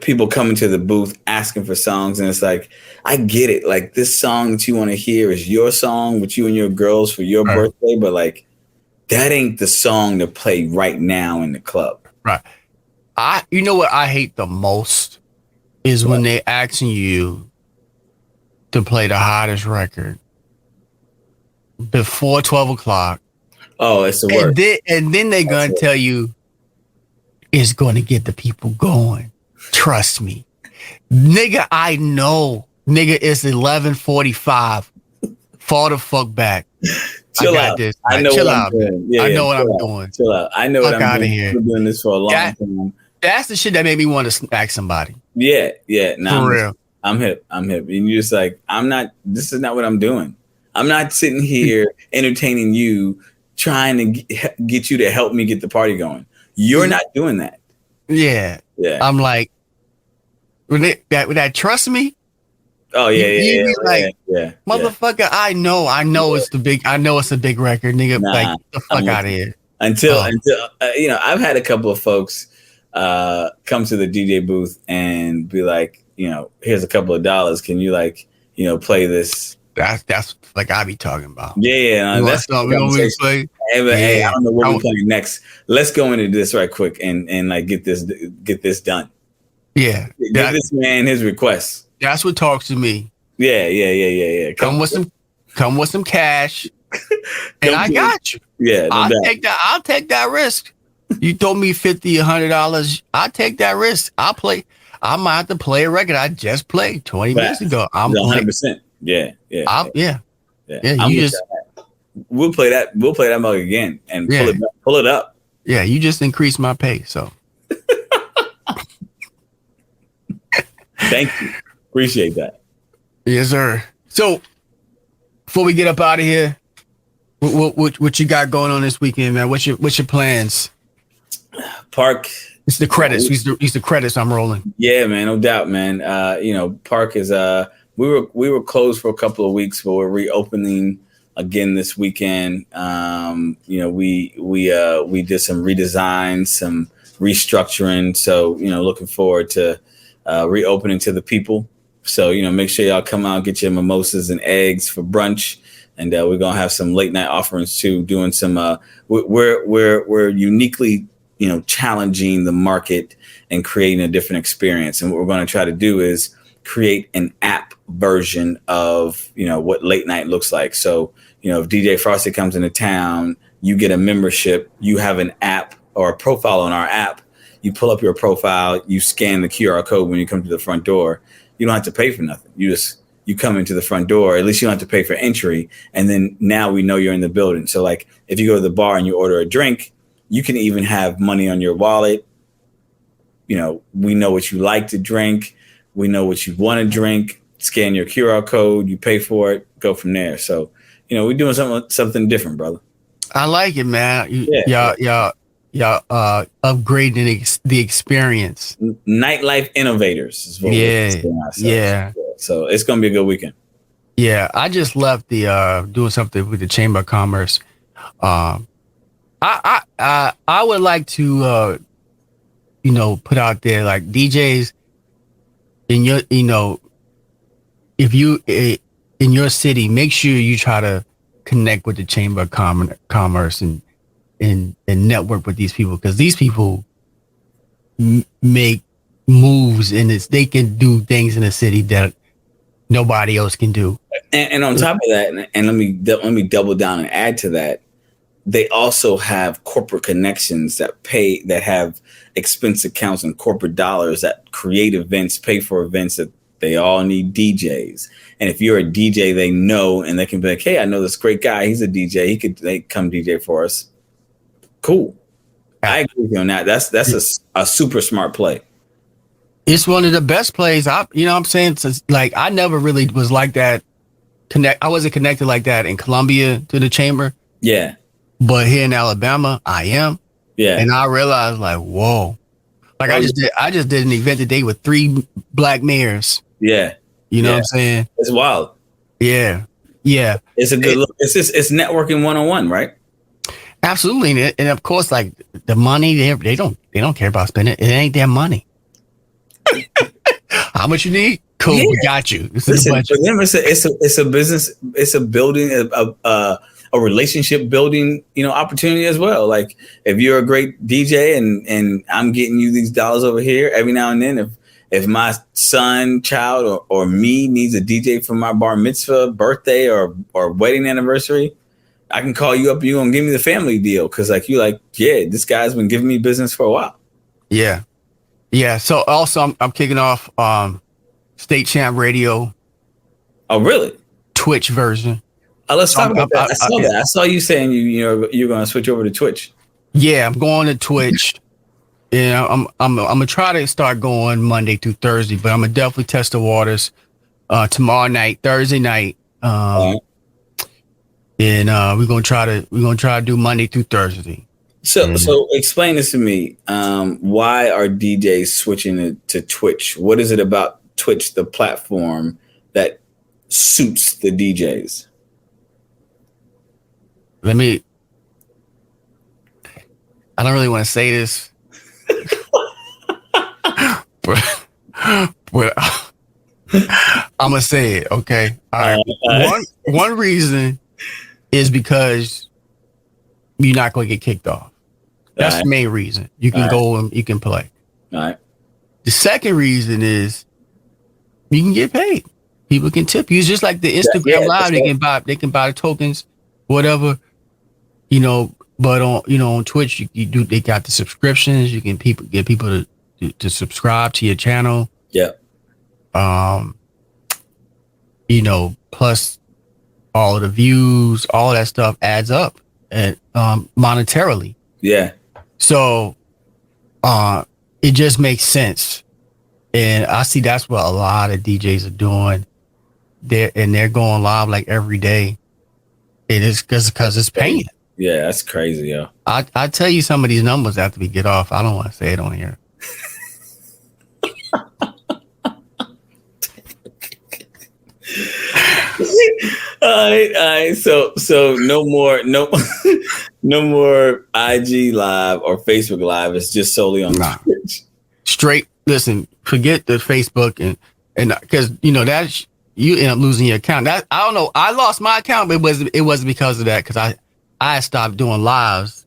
people coming to the booth asking for songs. And it's like, I get it. Like, this song that you want to hear is your song with you and your girls for your birthday. But like, that ain't the song to play right now in the club. Right. You know what I hate the most is when they asking you to play the hottest record before 12 o'clock. Oh, it's the worst. And then they're going to tell you it's going to get the people going. Trust me. Nigga, I know. Nigga, it's 11:45. Fall the fuck back. Chill out. This. I know chill what out. I'm doing. Yeah, I know what I'm doing. Chill out. I know what I'm doing. Here. I've been doing this for a long time. That's the shit that made me want to smack somebody. Yeah. For real. I'm hip. And you're just like, this is not what I'm doing. I'm not sitting here entertaining you, trying to get you to help me get the party going. You're not doing that. Yeah. I'm like, would that trust me? Oh yeah. Motherfucker, yeah. I know it's a big record, nigga. Like, the fuck out of here. Until I've had a couple of folks come to the DJ booth and be like, here's a couple of dollars. Can you play this? That's like I be talking about. Yeah. That's what we play. Hey, I don't know what we're playing next. Let's go into this right quick and like get this done. Yeah. Give this man his request. That's what talks to me. Yeah. Come with some cash. And I got you. Yeah. I'll take that risk. You told me $50, $100. I'll take that risk. I might have to play a record I just played 20 minutes ago. I'm 100%. Yeah. We'll play that mug again and pull it up. Yeah, you just increased my pay, so. Thank you. Appreciate that. Yes, sir. So, before we get up out of here, what you got going on this weekend, man? What's your plans? Park. It's the credits. These the credits I'm rolling. Yeah, man, no doubt, man. Park is we were closed for a couple of weeks, but we're reopening again this weekend. We did some redesign, some restructuring. So, looking forward to reopening to the people. So, make sure y'all come out, get your mimosas and eggs for brunch. And we're going to have some late night offerings too, doing some, we're uniquely, challenging the market and creating a different experience. And what we're going to try to do is create an app version of, what late night looks like. So, if DJ Frosty comes into town, you get a membership, you have an app or a profile on our app. You pull up your profile, you scan the QR code when you come to the front door. You don't have to pay for nothing. You come into the front door, at least you don't have to pay for entry. And then now we know you're in the building. So like if you go to the bar and you order a drink, you can even have money on your wallet. We know what you like to drink. We know what you want to drink. Scan your QR code, you pay for it, go from there. So, we're doing something different, brother. I like it, man. Y'all upgrading the experience. Nightlife innovators is what we're doing ourselves. Yeah. So it's gonna be a good weekend. Yeah, I just left the doing something with the Chamber of Commerce. I would like to put out there like DJs in your if you in your city, make sure you try to connect with the Chamber of Commerce and network with these people, because these people make moves and they can do things in the city that nobody else can do. And on top of that, and let me double down and add to that, they also have corporate connections that have expense accounts and corporate dollars that create events, pay for events that they all need DJs. And if you're a DJ, they know, and they can be like, hey, I know this great guy. He's a DJ. They come DJ for us. Cool. I agree with you on that. That's a super smart play. It's one of the best plays. I'm saying, since like I never really was like that. I wasn't connected like that in Columbia to the Chamber. Yeah. But here in Alabama, I am. Yeah. And I realized like, whoa. Like I just did an event today with 3 black mayors. Yeah. You know what I'm saying? It's wild. Yeah. Yeah. It's a good look. It's networking 101, right? Absolutely. And of course, like the money, they don't care about spending. It ain't their money. How much you need? Cool, we got you. Listen, for them, it's a business. It's a building, a relationship building, opportunity as well. Like if you're a great DJ and I'm getting you these dollars over here every now and then, if my son, child, or me needs a DJ for my bar mitzvah, birthday, or wedding anniversary, I can call you up. You're gonna give me the family deal because this guy's been giving me business for a while. Yeah. Yeah. So also I'm kicking off State Champ Radio. Oh, really? Twitch version. Let's talk about that. I saw that. I saw you saying you're going to switch over to Twitch. Yeah, I'm going to Twitch. Yeah, I'm gonna try to start going Monday through Thursday, but I'm gonna definitely test the waters tomorrow night, Thursday night. And we're gonna try to do Monday through Thursday. So explain this to me. Why are DJs switching to Twitch? What is it about Twitch, the platform, that suits the DJs? I don't really want to say this, but I'm gonna say it. Okay. All right. One reason is because you're not gonna get kicked off. That's the main reason. You can go and you can play. All right. The second reason is you can get paid. People can tip you. It's just like the Instagram Live. They can buy the tokens, whatever. But on Twitch, they got the subscriptions. You can get people to subscribe to your channel. Yeah. Plus all of the views, all of that stuff adds up and monetarily. Yeah. So it just makes sense. And I see that's what a lot of DJs are doing. They're going live like every day. It is because it's paying. Yeah, that's crazy, yo. I tell you some of these numbers after we get off. I don't want to say it on here. All right. So no more IG Live or Facebook Live. It's just solely on Twitch. Straight. Listen, forget the Facebook and because that you end up losing your account. That I don't know. I lost my account, but it wasn't because of that, because I stopped doing lives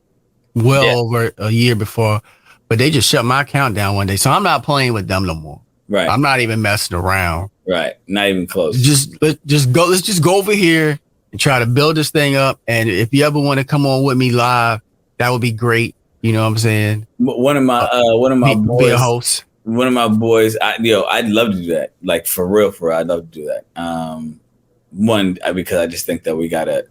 over a year before, but they just shut my account down one day. So I'm not playing with them no more. Right. I'm not even messing around. Right. Not even close. Let's just go over here and try to build this thing up. And if you ever want to come on with me live, that would be great. You know what I'm saying? One of my boys, be a host. One of my boys, I'd love to do that. Like for real, I'd love to do that. One, because I just think that we gotta.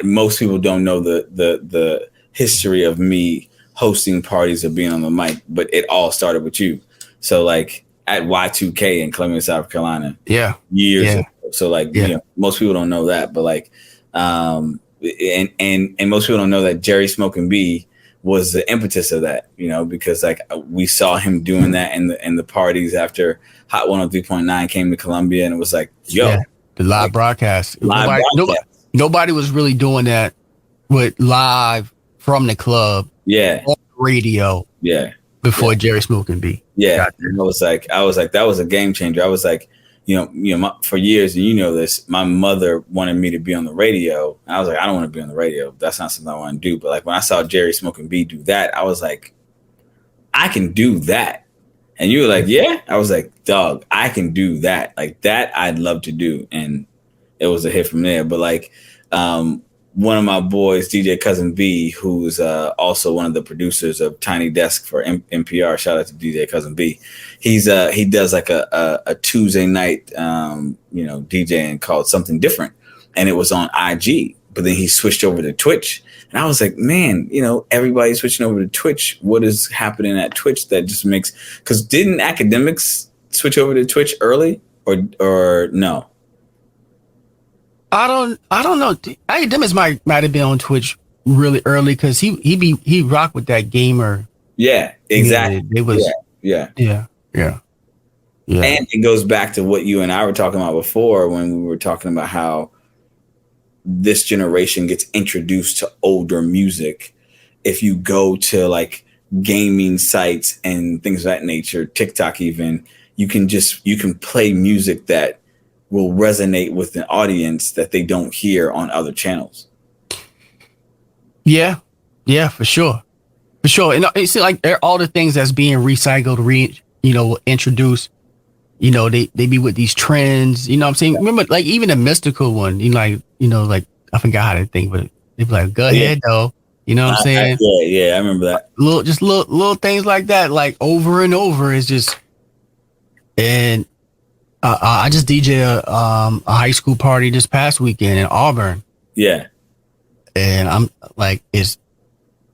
Most people don't know the history of me hosting parties or being on the mic, but it all started with you. So like at Y2K in Columbia, South Carolina, years ago. So like most people don't know that, but like and most people don't know that Jerry Smoking B was the impetus of that, because like we saw him doing that in the parties after Hot 103.9 came to Columbia, and it was like, the live broadcast. Nobody was really doing that with live from the club. Yeah. On radio. Yeah. Before Jerry Smoking B. Yeah. I was like, that was a game changer. I was like, for years, and this, my mother wanted me to be on the radio. And I was like, I don't want to be on the radio. That's not something I want to do. But like when I saw Jerry Smoking B do that, I was like, I can do that. And you were like, yeah? I was like, dog, I can do that. Like that I'd love to do. And it was a hit from there. But like one of my boys, DJ Cousin B, who's also one of the producers of Tiny Desk for NPR. Shout out to DJ Cousin B. He does like a Tuesday night, DJing called Something Different, and it was on IG. But then he switched over to Twitch, and I was like, man, everybody's switching over to Twitch. What is happening at Twitch that just makes? Because didn't Academics switch over to Twitch early or no? I don't know. Academics might have been on Twitch really early because he rocked with that gamer. Yeah, exactly. It was yeah. And it goes back to what you and I were talking about before when we were talking about how this generation gets introduced to older music. If you go to like gaming sites and things of that nature, TikTok even, you can play music that will resonate with an audience that they don't hear on other channels. Yeah, for sure. And it's like all the things that's being recycled, introduced, they be with these trends, what I'm saying? Remember, like even the mystical one, like I forgot how to think, but they be like, go ahead though. You know what I'm saying? Yeah, I remember that. Little things like that, like over and over is just, and I just DJ a high school party this past weekend in Auburn. Yeah. And I'm like,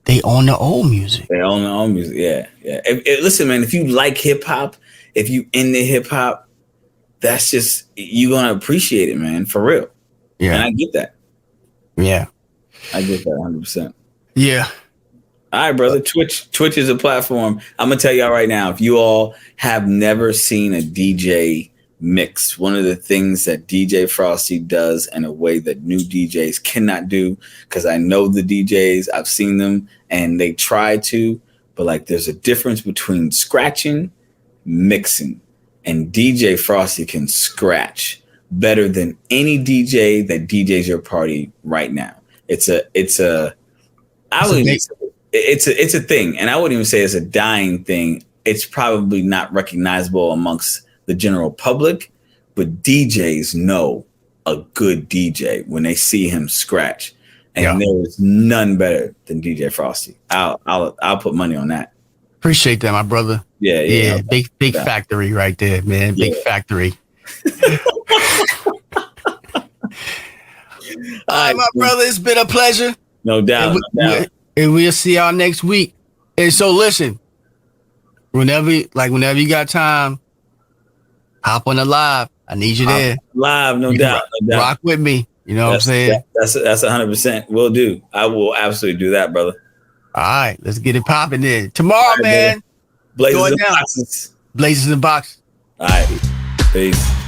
They own the old music. They own their own music. Yeah. Listen, man, if you like hip hop, if you into hip hop, that's just, you're gonna appreciate it, man, for real. Yeah. And I get that. Yeah. I get that 100%. Yeah. All right, brother. Twitch is a platform. I'm gonna tell y'all right now, if you all have never seen a DJ mix, one of the things that DJ Frosty does in a way that new DJs cannot do, because I know the DJs, I've seen them and they try to, but like there's a difference between scratching, mixing, and DJ Frosty can scratch better than any DJ that DJs your party right now. It's a thing, and I wouldn't even say it's a dying thing. It's probably not recognizable amongst the general public, but DJs know a good DJ when they see him scratch, and there is none better than DJ Frosty. I'll put money on that. Appreciate that, my brother. Yeah. Big factory right there, man. Big factory. All right, my brother, it's been a pleasure. No doubt. And we'll see y'all next week. And so listen, whenever you got time, hop on the live. I need you there. Live, no doubt. Rock with me. You know what I'm saying? That's 100%. Will do. I will absolutely do that, brother. All right, let's get it popping then. Tomorrow, man. Blazers and boxes. Blazers and boxes. All right. Peace.